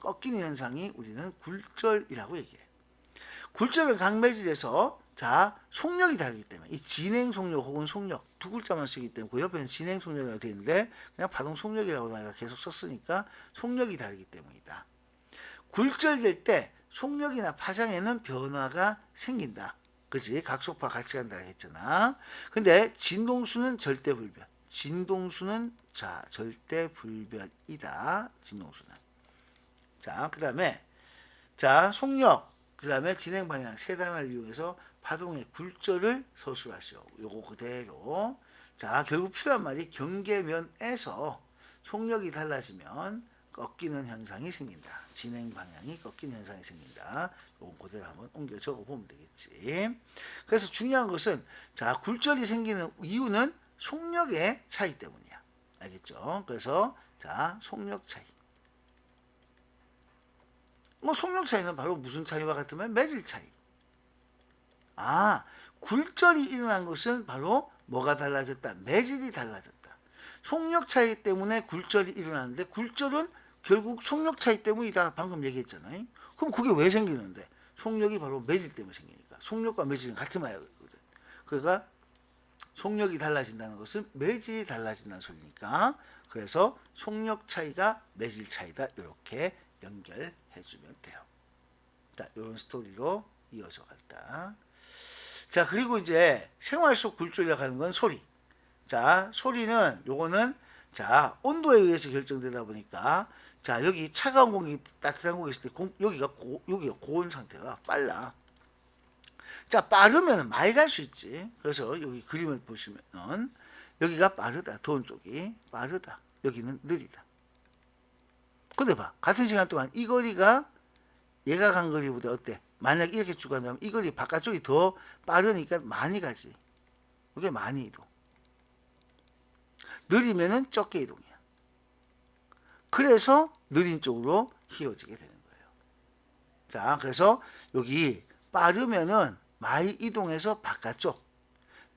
꺾이는 현상이 우리는 굴절이라고 얘기해. 굴절은 각 매질에서 자 속력이 다르기 때문에 이 진행 속력 혹은 속력 두 글자만 쓰기 때문에 그 옆에는 진행 속력이라고 되어 있는데 그냥 파동 속력이라고 내가 계속 썼으니까 속력이 다르기 때문이다. 굴절될 때 속력이나 파장에는 변화가 생긴다. 그치? 각속파 같이 간다 했잖아. 근데 진동수는 절대 불변. 진동수는 자 절대 불변이다. 진동수는. 자, 그 다음에 자 속력, 그 다음에 진행 방향 세 단어를 이용해서 파동의 굴절을 서술하시오. 요거 그대로. 자, 결국 필요한 말이 경계면에서 속력이 달라지면 꺾이는 현상이 생긴다. 진행 방향이 꺾이는 현상이 생긴다. 요거 그대로 한번 옮겨 적어 보면 되겠지. 그래서 중요한 것은 자, 굴절이 생기는 이유는 속력의 차이 때문이야. 알겠죠? 그래서 자, 속력 차이. 속력 차이는 바로 무슨 차이와 같으면 매질 차이. 굴절이 일어난 것은 바로 뭐가 달라졌다? 매질이 달라졌다. 속력 차이 때문에 굴절이 일어나는데 굴절은 결국 속력 차이 때문이다. 방금 얘기했잖아요. 그럼 그게 왜 생기는데? 속력이 바로 매질 때문에 생기니까. 속력과 매질은 같은 말이거든. 그러니까 속력이 달라진다는 것은 매질이 달라진다는 소리니까. 그래서 속력 차이가 매질 차이다. 이렇게 연결해 주면 돼요. 자, 이런 스토리로 이어져 간다. 자, 그리고 이제 생활 속 굴절이라고 하는 건 소리. 자, 소리는 요거는 자, 온도에 의해서 결정되다 보니까 자, 여기 차가운 공기, 따뜻한 공기 있을 때 여기가 고온 상태가 빨라. 자, 빠르면 많이 갈 수 있지. 그래서 여기 그림을 보시면은 여기가 빠르다. 더운 쪽이 빠르다. 여기는 느리다. 근데 봐. 같은 시간 동안 이 거리가 얘가 간 거리보다 어때? 만약 이렇게 쭉 간다면 이 거리 바깥쪽이 더 빠르니까 많이 가지. 이게 많이 이동. 느리면은 적게 이동이야. 그래서 느린 쪽으로 휘어지게 되는 거예요. 자, 그래서 여기 빠르면은 많이 이동해서 바깥쪽,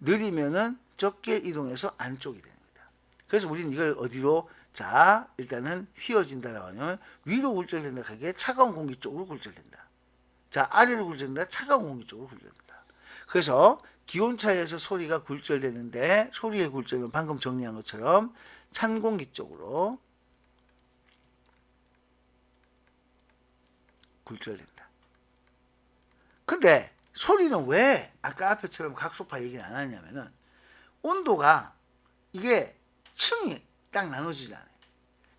느리면은 적게 이동해서 안쪽이 되는 거다. 그래서 우리는 이걸 어디로 자, 일단은 휘어진다라고 하면 위로 굴절된다. 그게 차가운 공기 쪽으로 굴절된다. 자, 아래로 굴절된다. 차가운 공기 쪽으로 굴절된다. 그래서 기온 차이에서 소리가 굴절되는데 소리의 굴절은 방금 정리한 것처럼 찬 공기 쪽으로 굴절된다. 근데 소리는 왜 아까 앞에처럼 각소파 얘기를 안 하냐면은 온도가 이게 층이 딱 나눠지지 않아요.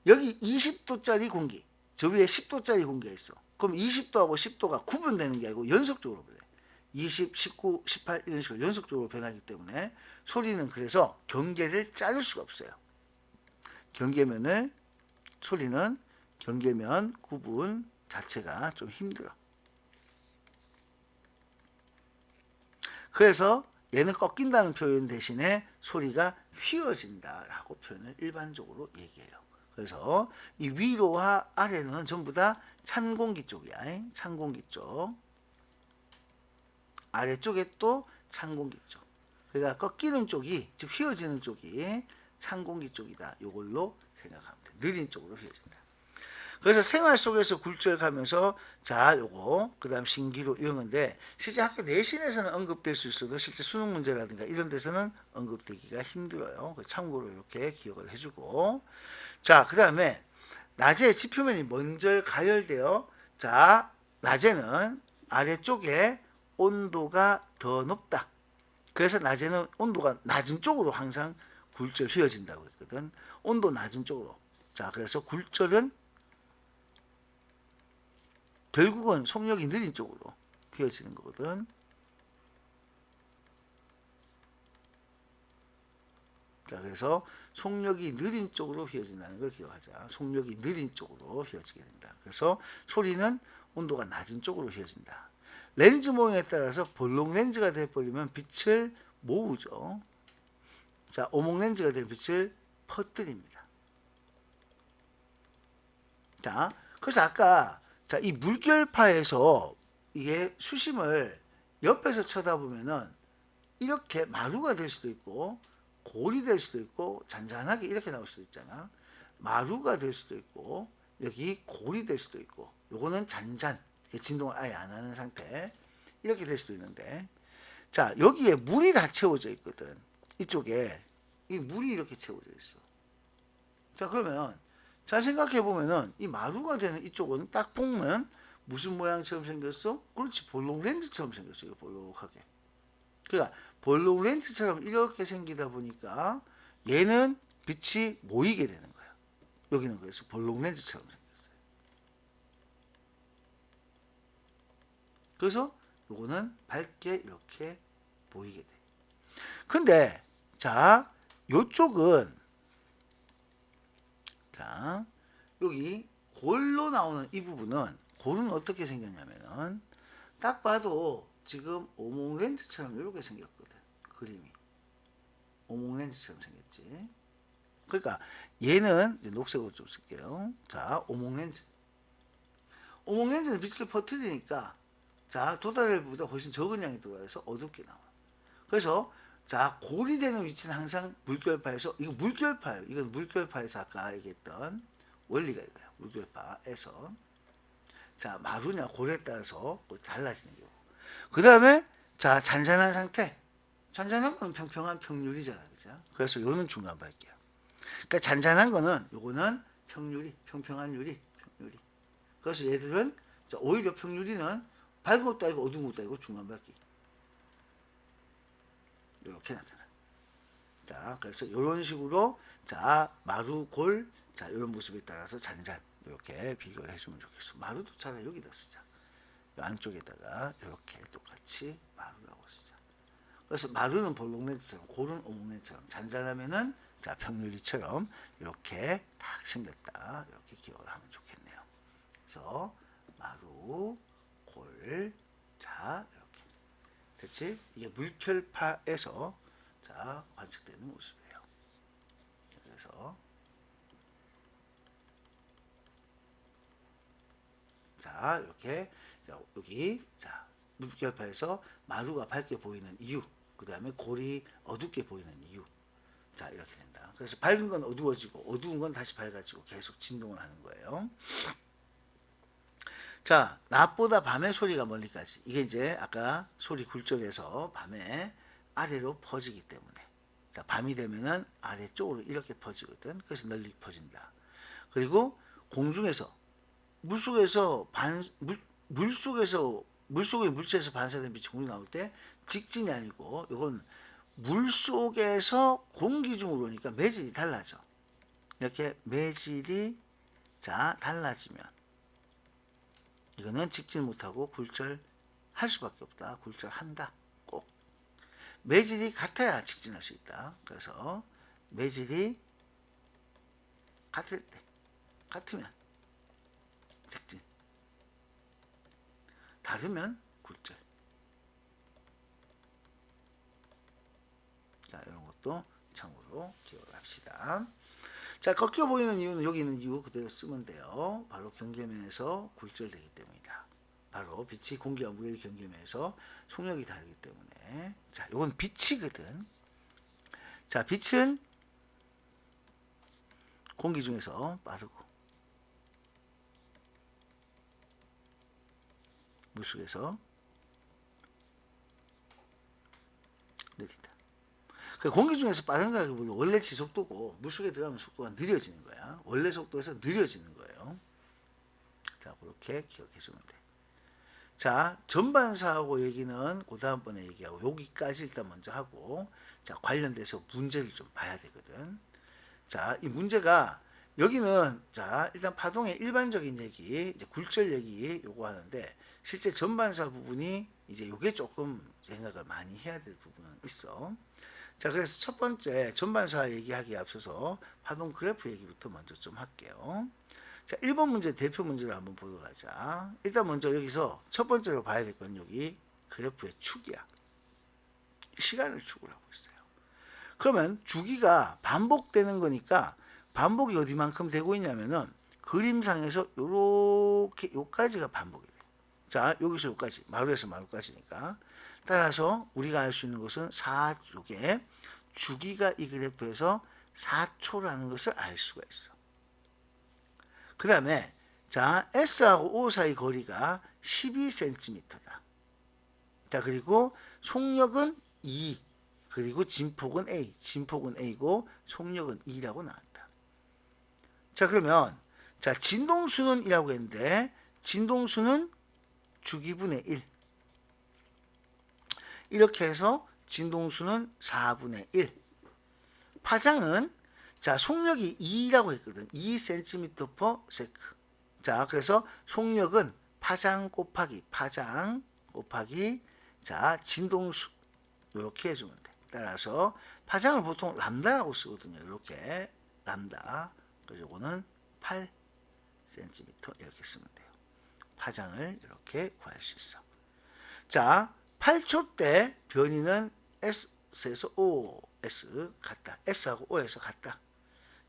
여기 20도짜리 공기, 저 위에 10도짜리 공기가 있어. 그럼 20도하고 10도가 구분되는 게 아니고 연속적으로 변해. 20, 19, 18 이런 식으로 연속적으로 변하기 때문에 소리는 그래서 경계를 자를 수가 없어요. 소리는 경계면 구분 자체가 좀 힘들어. 그래서 얘는 꺾인다는 표현 대신에 소리가 휘어진다라고 표현을 일반적으로 얘기해요. 그래서 이 위로와 아래는 전부 다 찬 공기 쪽이야. 찬 공기 쪽. 아래쪽에 또 찬 공기 쪽. 그러니까 꺾이는 쪽이, 즉 휘어지는 쪽이 찬 공기 쪽이다. 이걸로 생각하면 돼. 느린 쪽으로 휘어진다. 그래서 생활 속에서 굴절하면서 자 요거 그다음 신기루 이런 건데 실제 학교 내신에서는 언급될 수 있어도 실제 수능 문제라든가 이런 데서는 언급되기가 힘들어요. 참고로 이렇게 기억을 해주고 자 그다음에 낮에 지표면이 먼저 가열되어 자 낮에는 아래쪽에 온도가 더 높다. 그래서 낮에는 온도가 낮은 쪽으로 항상 굴절 휘어진다고 했거든. 온도 낮은 쪽으로. 자 그래서 굴절은 결국은 속력이 느린 쪽으로 휘어지는 거거든. 자, 그래서 속력이 느린 쪽으로 휘어진다는 걸 기억하자. 속력이 느린 쪽으로 휘어지게 된다. 그래서 소리는 온도가 낮은 쪽으로 휘어진다. 렌즈 모양에 따라서 볼록 렌즈가 되어버리면 빛을 모으죠. 자, 오목 렌즈가 되면 빛을 퍼뜨립니다. 자, 그래서 아까 자, 이 물결파에서 이게 수심을 옆에서 쳐다보면은 이렇게 마루가 될 수도 있고 골이 될 수도 있고 잔잔하게 이렇게 나올 수도 있잖아. 마루가 될 수도 있고 여기 골이 될 수도 있고 요거는 잔잔 진동을 아예 안 하는 상태 이렇게 될 수도 있는데 자 여기에 물이 다 채워져 있거든. 이쪽에 이 물이 이렇게 채워져 있어. 자 그러면 잘 생각해 보면은 이 마루가 되는 이쪽은 딱 보면 무슨 모양처럼 생겼어? 그렇지 볼록 렌즈처럼 생겼어. 이거 볼록하게. 그러니까 볼록 렌즈처럼 이렇게 생기다 보니까 얘는 빛이 모이게 되는 거야. 여기는 그래서 볼록 렌즈처럼 생겼어요. 그래서 요거는 밝게 이렇게 보이게 돼. 근데 자 요쪽은 자 여기 골로 나오는 이 부분은 골은 어떻게 생겼냐면은 딱 봐도 지금 오목 렌즈처럼 이렇게 생겼거든. 그림이 오목 렌즈처럼 생겼지. 그러니까 얘는 이제 녹색으로 좀 쓸게요. 자 오목 렌즈. 오목 렌즈는 빛을 퍼뜨리니까 자 도달엘보다 훨씬 적은 양이 들어와서 어둡게 나와. 그래서 자 골이 되는 위치는 항상 물결파에서 이거 물결파예요. 이건 물결파에서 아까 얘기했던 원리가 이거야. 물결파에서 자 마루냐 골에 따라서 달라지는 경우. 그 다음에 자 잔잔한 상태. 잔잔한 건 평평한 평유리잖아, 그죠? 그래서 요는 중간 밝기야. 그러니까 잔잔한 거는 요거는 평유리, 평평한 유리, 평유리. 그래서 얘들은 자, 오히려 평유리는 밝은 것도 아니고 어두운 것도 아니고 중간 밝기. 이렇게 나타나. 자, 그래서 이런 식으로 자 마루, 골, 자 이런 모습에 따라서 잔잔 이렇게 비교를 해주면 좋겠어. 마루도 차라리 여기다 쓰자. 안쪽에다가 이렇게 똑같이 마루라고 쓰자. 그래서 마루는 볼록 렌즈처럼, 골은 오목 렌즈처럼, 잔잔하면은 자 평유리처럼 이렇게 딱 생겼다. 이렇게 기억을 하면 좋겠네요. 그래서 마루, 골, 자 이렇게 됐지? 이게 물결파에서 자 관측되는 모습이에요. 그래서 자 이렇게 자 여기 자 물결파에서 마루가 밝게 보이는 이유, 그 다음에 골이 어둡게 보이는 이유, 자 이렇게 된다. 그래서 밝은 건 어두워지고 어두운 건 다시 밝아지고 계속 진동을 하는 거예요. 자 낮보다 밤의 소리가 멀리까지, 이게 이제 아까 소리 굴절에서 밤에 아래로 퍼지기 때문에 자 밤이 되면은 아래쪽으로 이렇게 퍼지거든. 그래서 널리 퍼진다. 그리고 공중에서 물속에서 물속에서 물속의 물체에서 반사된 빛이 공기 나올 때 직진이 아니고 이건 물속에서 공기 중으로 오니까 매질이 달라져. 이렇게 매질이 자 달라지면 이거는 직진 못하고 굴절할 수밖에 없다. 굴절한다. 꼭 매질이 같아야 직진할 수 있다. 그래서 매질이 같을 때 같으면 직진, 다르면 굴절. 자, 이런 것도 참고로 기억을 합시다. 자, 꺾여 보이는 이유는 여기 있는 이유 그대로 쓰면 돼요. 바로 경계면에서 굴절되기 때문이다. 바로 빛이 공기와 물의 경계면에서 속력이 다르기 때문에. 자, 이건 빛이거든. 자, 빛은 공기 중에서 빠르고 물속에서 느리다. 그 공기 중에서 빠른 거라기보다 원래 지속도고 물속에 들어가면 속도가 느려지는 거야. 원래 속도에서 느려지는 거예요. 자, 그렇게 기억해 주면 돼. 자, 전반사하고 얘기는 그 다음번에 얘기하고 여기까지 일단 먼저 하고, 자, 관련돼서 문제를 좀 봐야 되거든. 자, 이 문제가 여기는 자 일단 파동의 일반적인 얘기, 이제 굴절 얘기 요거 하는데 실제 전반사 부분이 이제 요게 조금 생각을 많이 해야 될 부분은 있어. 자, 그래서 첫 번째 전반사 얘기하기에 앞서서 파동 그래프 얘기부터 먼저 좀 할게요. 자, 1번 문제 대표 문제를 한번 보도록 하자. 일단 먼저 여기서 첫 번째로 봐야 될 건 여기 그래프의 축이야. 시간을 축을 하고 있어요. 그러면 주기가 반복되는 거니까 반복이 어디만큼 되고 있냐면은 그림상에서 요렇게 요까지가 반복이 돼. 자, 여기서 요까지, 마루에서 마루까지니까. 따라서 우리가 알 수 있는 것은 4쪽에 주기가 이 그래프에서 4초라는 것을 알 수가 있어. 그 다음에 자, S하고 O 사이 거리가 12cm다. 자, 그리고 속력은 2, 그리고 진폭은 A, 진폭은 A고 속력은 2라고 나왔다. 자, 그러면 자, 진동수는 이라고 했는데 진동수는 주기분의 1. 이렇게 해서 진동수는 4분의 1. 파장은 자, 속력이 2라고 했거든. 2cm/s. 자, 그래서 속력은 파장 곱하기 자, 진동수 이렇게 해주면 돼. 따라서 파장을 보통 람다라고 쓰거든요. 이렇게 람다. 그리고 이거는 8cm 이렇게 쓰면 돼요. 파장을 이렇게 구할 수 있어. 자, 8초 때 변이는 S에서 OS 같다. S하고 O에서 같다.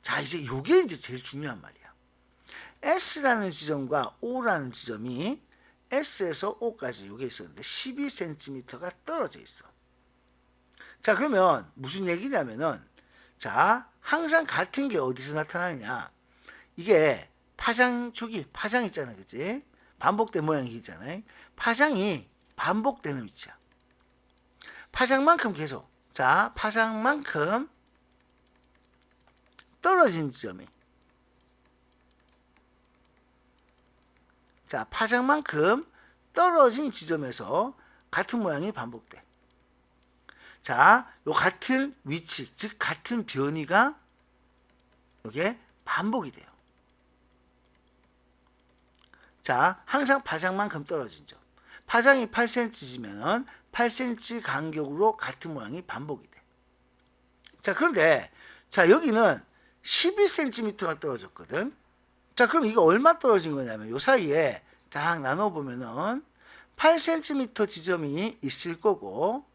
자, 이제 요게 이제 제일 중요한 말이야. S라는 지점과 O라는 지점이 S에서 O까지 요게 있었는데 12cm가 떨어져 있어. 자, 그러면 무슨 얘기냐면은 자, 항상 같은 게 어디서 나타나느냐? 이게 파장 주기, 파장 있잖아, 그치? 반복된 모양이 있잖아요. 파장이 반복되는 위치야. 파장만큼 계속. 자, 파장만큼 떨어진 지점이. 자, 파장만큼 떨어진 지점에서 같은 모양이 반복돼. 자, 요 같은 위치, 즉 같은 변이가 이게 반복이 돼요. 자, 항상 파장만큼 떨어진 점. 파장이 8cm면 8cm 간격으로 같은 모양이 반복이 돼. 자, 그런데 자, 여기는 12cm가 떨어졌거든. 자, 그럼 이거 얼마 떨어진 거냐면 요 사이에 딱 나눠 보면은 8cm 지점이 있을 거고,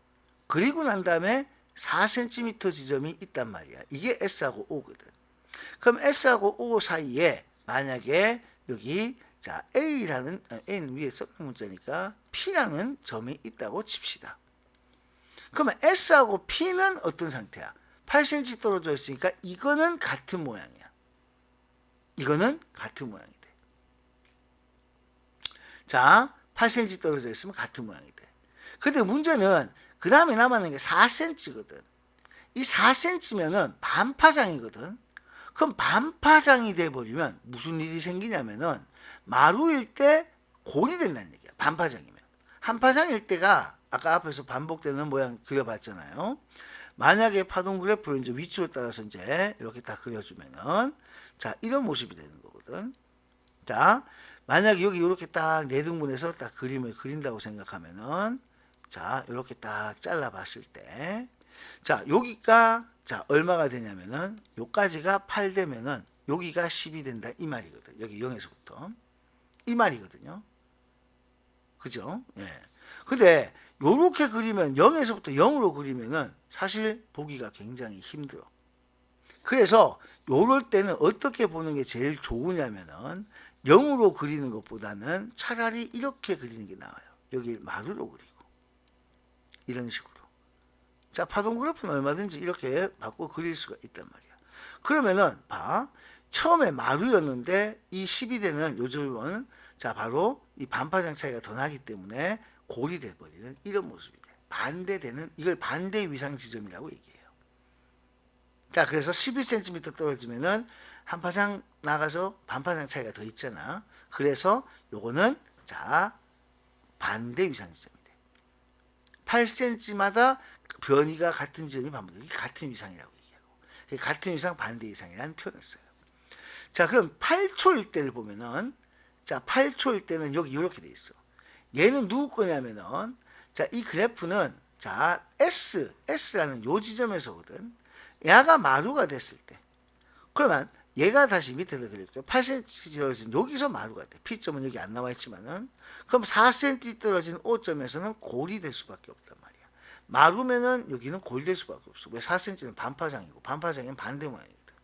그리고 난 다음에 4cm 지점이 있단 말이야. 이게 S하고 O거든. 그럼 S하고 O 사이에 만약에 여기 자, A라는 A는 위에 썼는 문자니까 P라는 점이 있다고 칩시다. 그러면 S하고 P는 어떤 상태야? 8cm 떨어져 있으니까 이거는 같은 모양이야. 이거는 같은 모양이 돼. 자, 8cm 떨어져 있으면 같은 모양이 돼. 근데 문제는 그 다음에 남아있는 게 4cm거든. 이 4cm면은 반파장이거든. 그럼 반파장이 돼버리면 무슨 일이 생기냐면은 마루일 때 골이 된다는 얘기야. 반파장이면. 한파장일 때가 아까 앞에서 반복되는 모양 그려봤잖아요. 만약에 파동 그래프를 이제 위치로 따라서 이제 이렇게 딱 그려주면은 자 이런 모습이 되는 거거든. 자 만약에 여기 이렇게 딱 네등분해서 딱 그림을 그린다고 생각하면은 자 이렇게 딱 잘라봤을 때 자 여기가 자 얼마가 되냐면은 요까지가 8 되면은 여기가 10이 된다 이 말이거든. 여기 0에서부터 이 말이거든요. 그죠? 예. 근데 요렇게 그리면 0에서부터 0으로 그리면은 사실 보기가 굉장히 힘들어. 그래서 요럴 때는 어떻게 보는 게 제일 좋으냐면은 0으로 그리는 것보다는 차라리 이렇게 그리는 게 나아요. 여기 마루로 그리고 이런 식으로. 자 파동 그래프는 얼마든지 이렇게 바꿔 그릴 수가 있단 말이야. 그러면은 봐. 처음에 마루였는데 이 10이 되는 요 점은 자 바로 이 반파장 차이가 더 나기 때문에 골이 돼버리는 이런 모습이 돼. 반대되는 이걸 반대 위상 지점이라고 얘기해요. 자 그래서 11cm 떨어지면은 한파장 나가서 반파장 차이가 더 있잖아. 그래서 요거는 자 반대 위상 지점이 돼. 8cm마다 변이가 같은 지점이 반복되고 같은 위상이라고 얘기하고 같은 위상 반대 위상이라는 표현을 써요. 자 그럼 8초일 때를 보면은 자 8초일 때는 여기 이렇게 돼 있어. 얘는 누구 거냐면은 자 이 그래프는 자 S라는 요 지점에서거든. 얘가 마루가 됐을 때 그러면 얘가 다시 밑에서 그릴게요. 8cm 떨어진 여기서 마루가 돼. P점은 여기 안 나와 있지만은 그럼 4cm 떨어진 O점에서는 골이 될 수밖에 없단 말이야. 마루면은 여기는 골이 될 수밖에 없어. 왜 4cm는 반파장이고 반파장은 반대 모양이거든.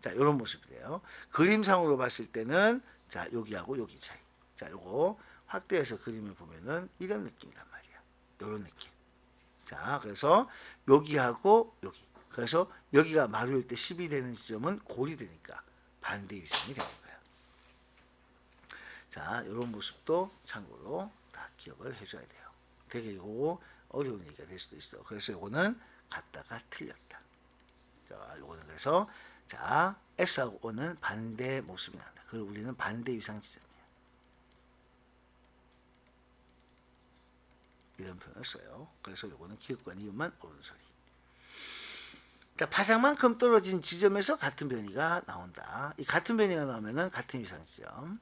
자, 이런 모습이 돼요. 그림상으로 봤을 때는 자, 여기하고 여기 차이. 자, 요거 확대해서 그림을 보면은 이런 느낌이란 말이야. 요런 느낌. 자, 그래서 여기하고 여기. 그래서 여기가 마루일 때 10이 되는 지점은 골이 되니까 반대 위상이 되는 거야. 자, 요런 모습도 참고로 다 기억을 해줘야 돼요. 되게 이거 어려운 얘기가 될 수도 있어. 그래서 요거는 같다가 틀렸다. 자, 요거는 그래서 자, S하고 O는 반대 모습이 난다. 그리고 우리는 반대 위상 지점이야. 이런 표현을 써요. 그래서 요거는 기억과 이음만 옳은 소리. 자, 파장만큼 떨어진 지점에서 같은 변이가 나온다. 이 같은 변이가 나오면은 같은 위상 지점.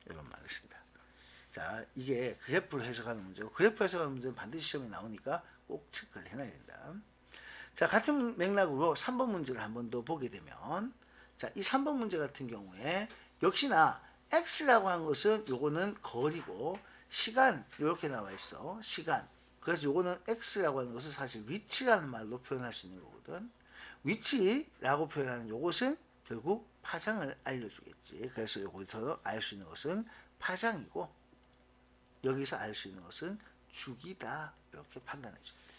이런 말을 쓴다. 자, 이게 그래프를 해석하는 문제고 그래프 해석하는 문제는 반드시 시험에 나오니까 꼭 체크를 해놔야 된다. 자, 같은 맥락으로 3번 문제를 한 번 더 보게 되면 자, 이 3번 문제 같은 경우에 역시나 x라고 하는 것은 요거는 거리고 시간 이렇게 나와 있어. 시간. 그래서 요거는 x라고 하는 것은 사실 위치라는 말로 표현할 수 있는 거거든. 위치라고 표현하는 요것은 결국 파장을 알려주겠지. 그래서 여기서 알 수 있는 것은 파장이고 여기서 알 수 있는 것은 주기다. 이렇게 판단해 줍니다.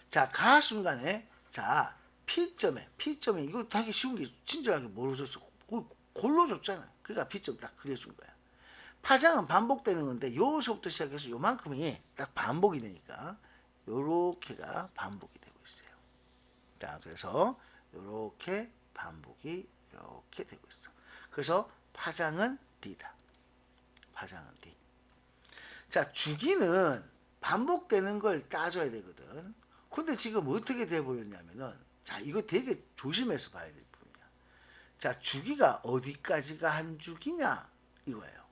자, 가 순간에 자 P점에 이거 되게 쉬운 게 친절하게 뭐로 줬어? 골로 줬잖아. 그러니까 P점 딱 그려준 거야. 파장은 반복되는 건데 요서부터 시작해서 요만큼이 딱 반복이 되니까 요렇게가 반복이 되고 있어요. 자, 그래서 요렇게 반복이 이렇게 되고 있어. 그래서 파장은 D다. 파장은 D. 자, 주기는 반복되는 걸 따져야 되거든. 근데 지금 어떻게 돼버렸냐면은 자, 이거 되게 조심해서 봐야 될 부분이야. 자, 주기가 어디까지가 한 주기냐 이거예요.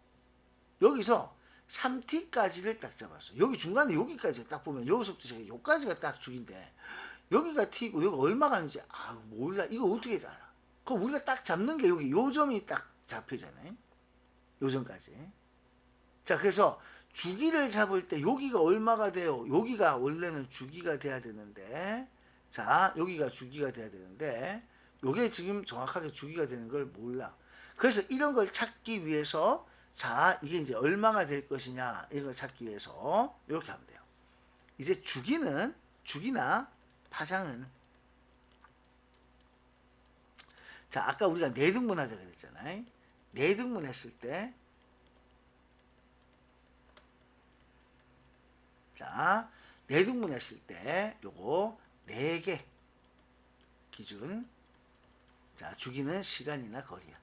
여기서 3t까지를 딱 잡았어. 여기 중간에 여기까지 딱 보면 여기서부터 시작해 여기까지가 딱 주기인데 여기가 t고 여기 얼마 가는지 몰라. 이거 어떻게 알아? 그럼 우리가 딱 잡는 게 여기 요 점이 딱 잡히잖아요. 요 점까지. 자, 그래서 주기를 잡을 때 여기가 얼마가 돼요? 여기가 원래는 주기가 돼야 되는데 자, 여기가 주기가 돼야 되는데 요게 지금 정확하게 주기가 되는 걸 몰라. 그래서 이런 걸 찾기 위해서 자, 이게 이제 얼마가 될 것이냐 이런 걸 찾기 위해서 이렇게 하면 돼요. 이제 주기나 파장은 자, 아까 우리가 네등분 하자 그랬잖아요. 네등분 했을 때 자, 네등분 했을 때 요거 4개 기준. 자, 주기는 시간이나 거리야.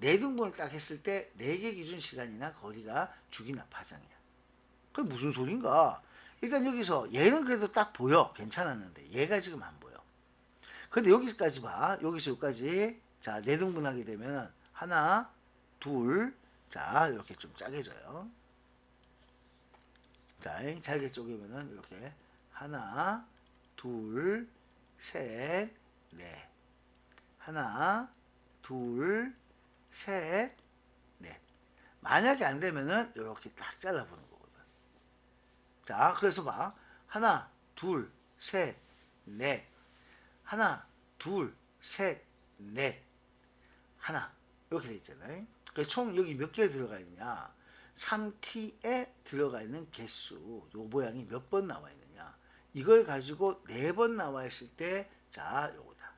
4등분을 딱 했을 때 4개 기준 시간이나 거리가 주기나 파장이야. 그게 무슨 소린가? 일단 여기서 얘는 그래도 딱 보여. 괜찮았는데 얘가 지금 안 보여. 근데 여기까지 봐. 여기서 여기까지. 자, 4등분하게 되면 하나, 둘, 자, 이렇게 좀 짜게져요. 자, 잘게 쪼개면은 이렇게 하나, 둘, 셋, 넷. 하나, 둘, 셋, 넷. 만약에 안 되면은 이렇게 딱 잘라보는 거거든. 자, 그래서 봐. 하나, 둘, 셋, 넷. 하나, 둘, 셋, 넷. 하나. 이렇게 돼 있잖아요. 그래서 총 여기 몇 개 들어가 있냐? 3t에 들어가 있는 개수, 요 모양이 몇 번 나와 있느냐? 이걸 가지고 4번 나와 있을 때, 자, 요거다.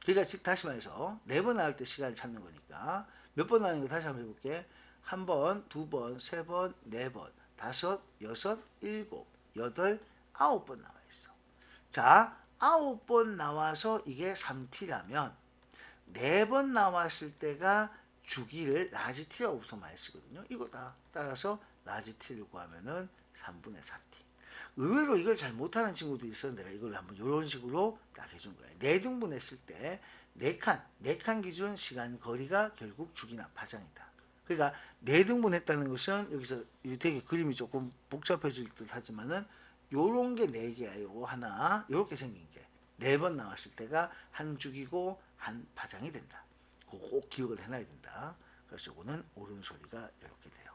그러니까 즉 다시 말해서 4번 나올 때 시간을 찾는 거니까 몇 번 나오는 거 다시 한번 해볼게. 1번, 2번, 3번, 4번, 5, 6, 7, 8, 9번 나와 있어. 자, 9번 나와서 이게 3t라면 4번 나왔을 때가 주기를 라지 t라고 보통 많이 쓰거든요. 이거다. 따라서 라지 t를 구하면은 3분의 4t. 의외로 이걸 잘 못하는 친구들이 있어서 내가 이걸 한번 이런 식으로 딱 해준 거예요. 4등분 했을 때 4칸 기준 시간 거리가 결국 주기나 파장이다. 그러니까 4등분 했다는 것은 여기서 되게 그림이 조금 복잡해질 듯 하지만은 요런 게 4개야. 요거 하나 요렇게 생긴 게 4번 나왔을 때가 한 주기고 한 파장이 된다. 그거 꼭 기억을 해놔야 된다. 그래서 요거는 옳은 소리가 이렇게 돼요.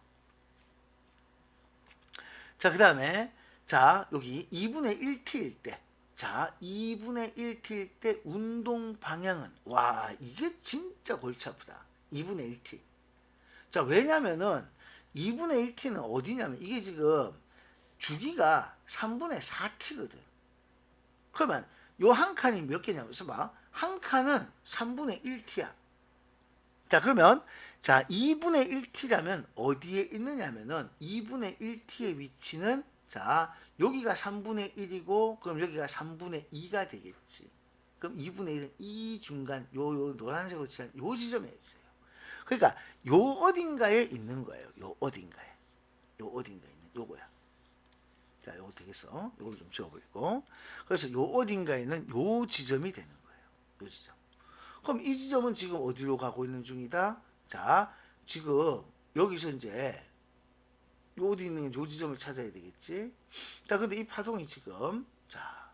자, 그 다음에 자, 여기 2분의 1t일 때, 자, 2분의 1t일 때 운동 방향은, 와, 이게 진짜 골치 아프다. 2분의 1t. 자, 왜냐면은 2분의 1t는 어디냐면 이게 지금 주기가 3분의 4t거든. 그러면 요 한 칸이 몇 개냐면, 봐. 한 칸은 3분의 1t야. 자, 그러면 자, 2분의 1t라면 어디에 있느냐면은 2분의 1t의 위치는 자, 여기가 3분의 1이고 그럼 여기가 3분의 2가 되겠지. 그럼 2분의 1은 이 중간 요 노란색으로 칠한 요 지점에 있어요. 그러니까 요 어딘가에 있는 거예요. 요 어딘가에. 요 어딘가에 있는 요거야. 자, 요거 되겠어. 요걸 좀 지워버리고. 그래서 요 어딘가에는 요 지점이 되는 거예요. 요 지점. 그럼 이 지점은 지금 어디로 가고 있는 중이다? 자, 지금 여기서 이제 요 어디 있는 요 지점을 찾아야 되겠지? 자, 근데 이 파동이 지금 자,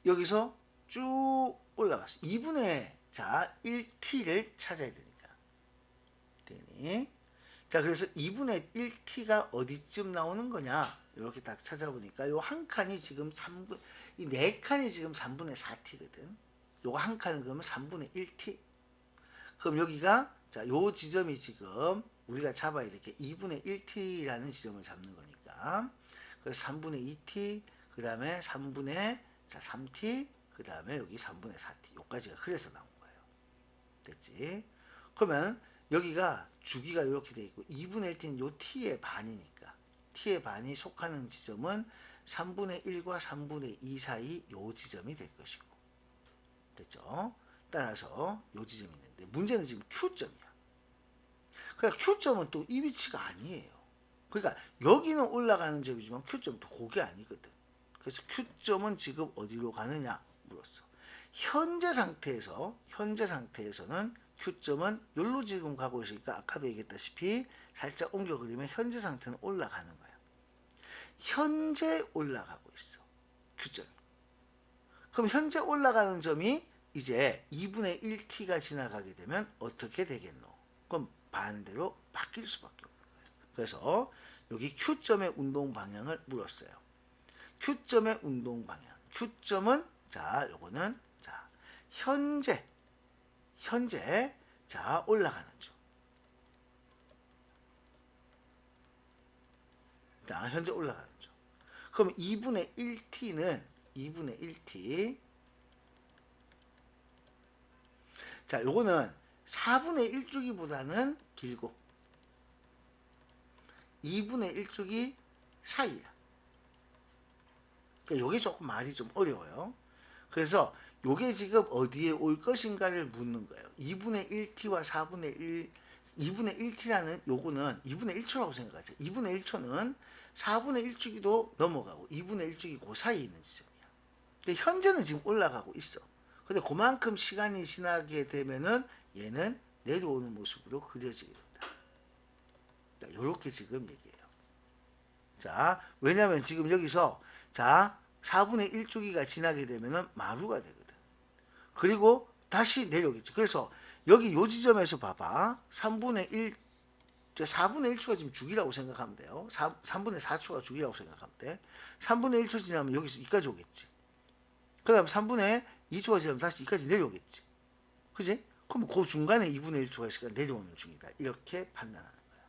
여기서 쭉 올라갔어. 2분의 자 1t를 찾아야 되니까. 되니? 자, 그래서 2분의 1t가 어디쯤 나오는 거냐? 이렇게 딱 찾아보니까 요 한 칸이 지금 3분, 이 네 칸이 지금 3분의 4t거든. 요거 한 칸은 그러면 3분의 1t. 그럼 여기가 자, 요 지점이 지금 우리가 잡아야 될 게 2분의 1t라는 지점을 잡는 거니까. 그래서 3분의 2t, 그 다음에 3분의 자, 3t, 그 다음에 여기 3분의 4t. 요까지가 그래서 나온 거예요. 됐지? 그러면 여기가 주기가 이렇게 돼 있고 2분의 1t는 요 t의 반이니까 t의 반이 속하는 지점은 3분의 1과 3분의 2 사이 요 지점이 될 것이고. 됐죠? 따라서 요 지점이 있는데 문제는 지금 Q점이야. 그러니까 Q점은 또 이 위치가 아니에요. 그러니까 여기는 올라가는 점이지만 Q점은 또 그게 아니거든. 그래서 Q점은 지금 어디로 가느냐 물었어. 현재 상태에서는 Q점은 여기로 지금 가고 있으니까 아까도 얘기했다시피 살짝 옮겨 그리면 현재 상태는 올라가는 거야. 현재 올라가고 있어. Q점이. 그럼 현재 올라가는 점이 이제 2분의 1t가 지나가게 되면 어떻게 되겠노? 그럼 반대로 바뀔 수밖에 없는 거예요. 그래서 여기 Q점의 운동 방향을 물었어요. Q점의 운동 방향. Q점은 자, 요거는 자, 현재 자, 올라가는 점. 자, 현재 올라가는 점. 그럼 2분의 1t는 2분의 1t. 자, 요거는 4분의 1주기보다는 길고 2분의 1주기 사이야. 그러니까 요게 조금 말이 좀 어려워요. 그래서 요게 지금 어디에 올 것인가를 묻는 거예요. 2분의 1t와 4분의 1, 2분의 1t라는 요거는 2분의 1초라고 생각하죠. 2분의 1초는 4분의 1주기도 넘어가고 2분의 1주기 그 사이에 있는 지점이야. 근데 현재는 지금 올라가고 있어. 근데 그만큼 시간이 지나게 되면은 얘는 내려오는 모습으로 그려지게 된다. 자, 요렇게 지금 얘기해요. 자, 왜냐면 지금 여기서 자, 4분의 1주기가 지나게 되면은 마루가 되거든. 그리고 다시 내려오겠지. 그래서 여기 요 지점에서 봐봐. 3분의 1, 4분의 1초가 지금 주기라고 생각하면 돼요. 3분의 4초가 주기라고 생각하면 돼. 3분의 1초 지나면 여기서 여기까지 오겠지. 그 다음 3분의 2초가 지나면 다시 여기까지 내려오겠지. 그지? 그럼 그 중간에 2분의 1초가 시간 내려오는 중이다. 이렇게 판단하는 거야.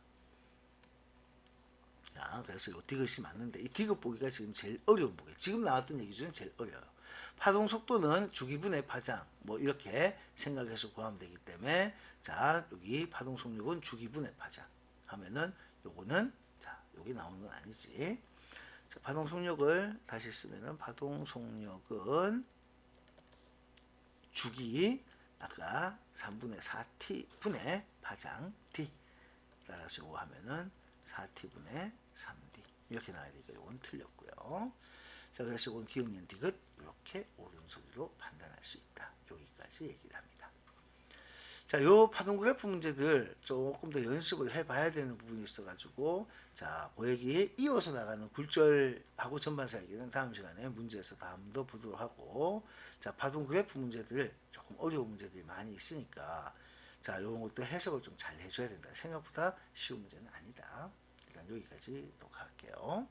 자, 그래서 요 디귿이 맞는데 이 디귿 보기가 지금 제일 어려운 보기. 지금 나왔던 얘기 중에 제일 어려워요. 파동 속도는 주기분의 파장 뭐 이렇게 생각해서 구하면 되기 때문에 자, 여기 파동 속력은 주기분의 파장 하면은 요거는 자, 여기 나오는 건 아니지. 자, 파동 속력을 다시 쓰면은 파동 속력은 주기 아까 3분의 4t 분의 파장 t 따라서 요거 하면은 4t분의 3d 이렇게 나와야 되니까 이건 틀렸고요. 자, 그래서 이건 기억년 디귿 이렇게 오름소리로 판단할 수 있다. 여기까지 얘기를 합니다. 자, 요 파동 그래프 문제들 조금 더 연습을 해봐야 되는 부분이 있어가지고 자, 보여기 이어서 나가는 굴절하고 전반사 얘기는 다음 시간에 문제에서 다음 더 보도록 하고 자, 파동 그래프 문제들 조금 어려운 문제들이 많이 있으니까 자, 요런 것도 해석을 좀 잘 해줘야 된다. 생각보다 쉬운 문제는 아니다. 일단 여기까지 녹화할게요.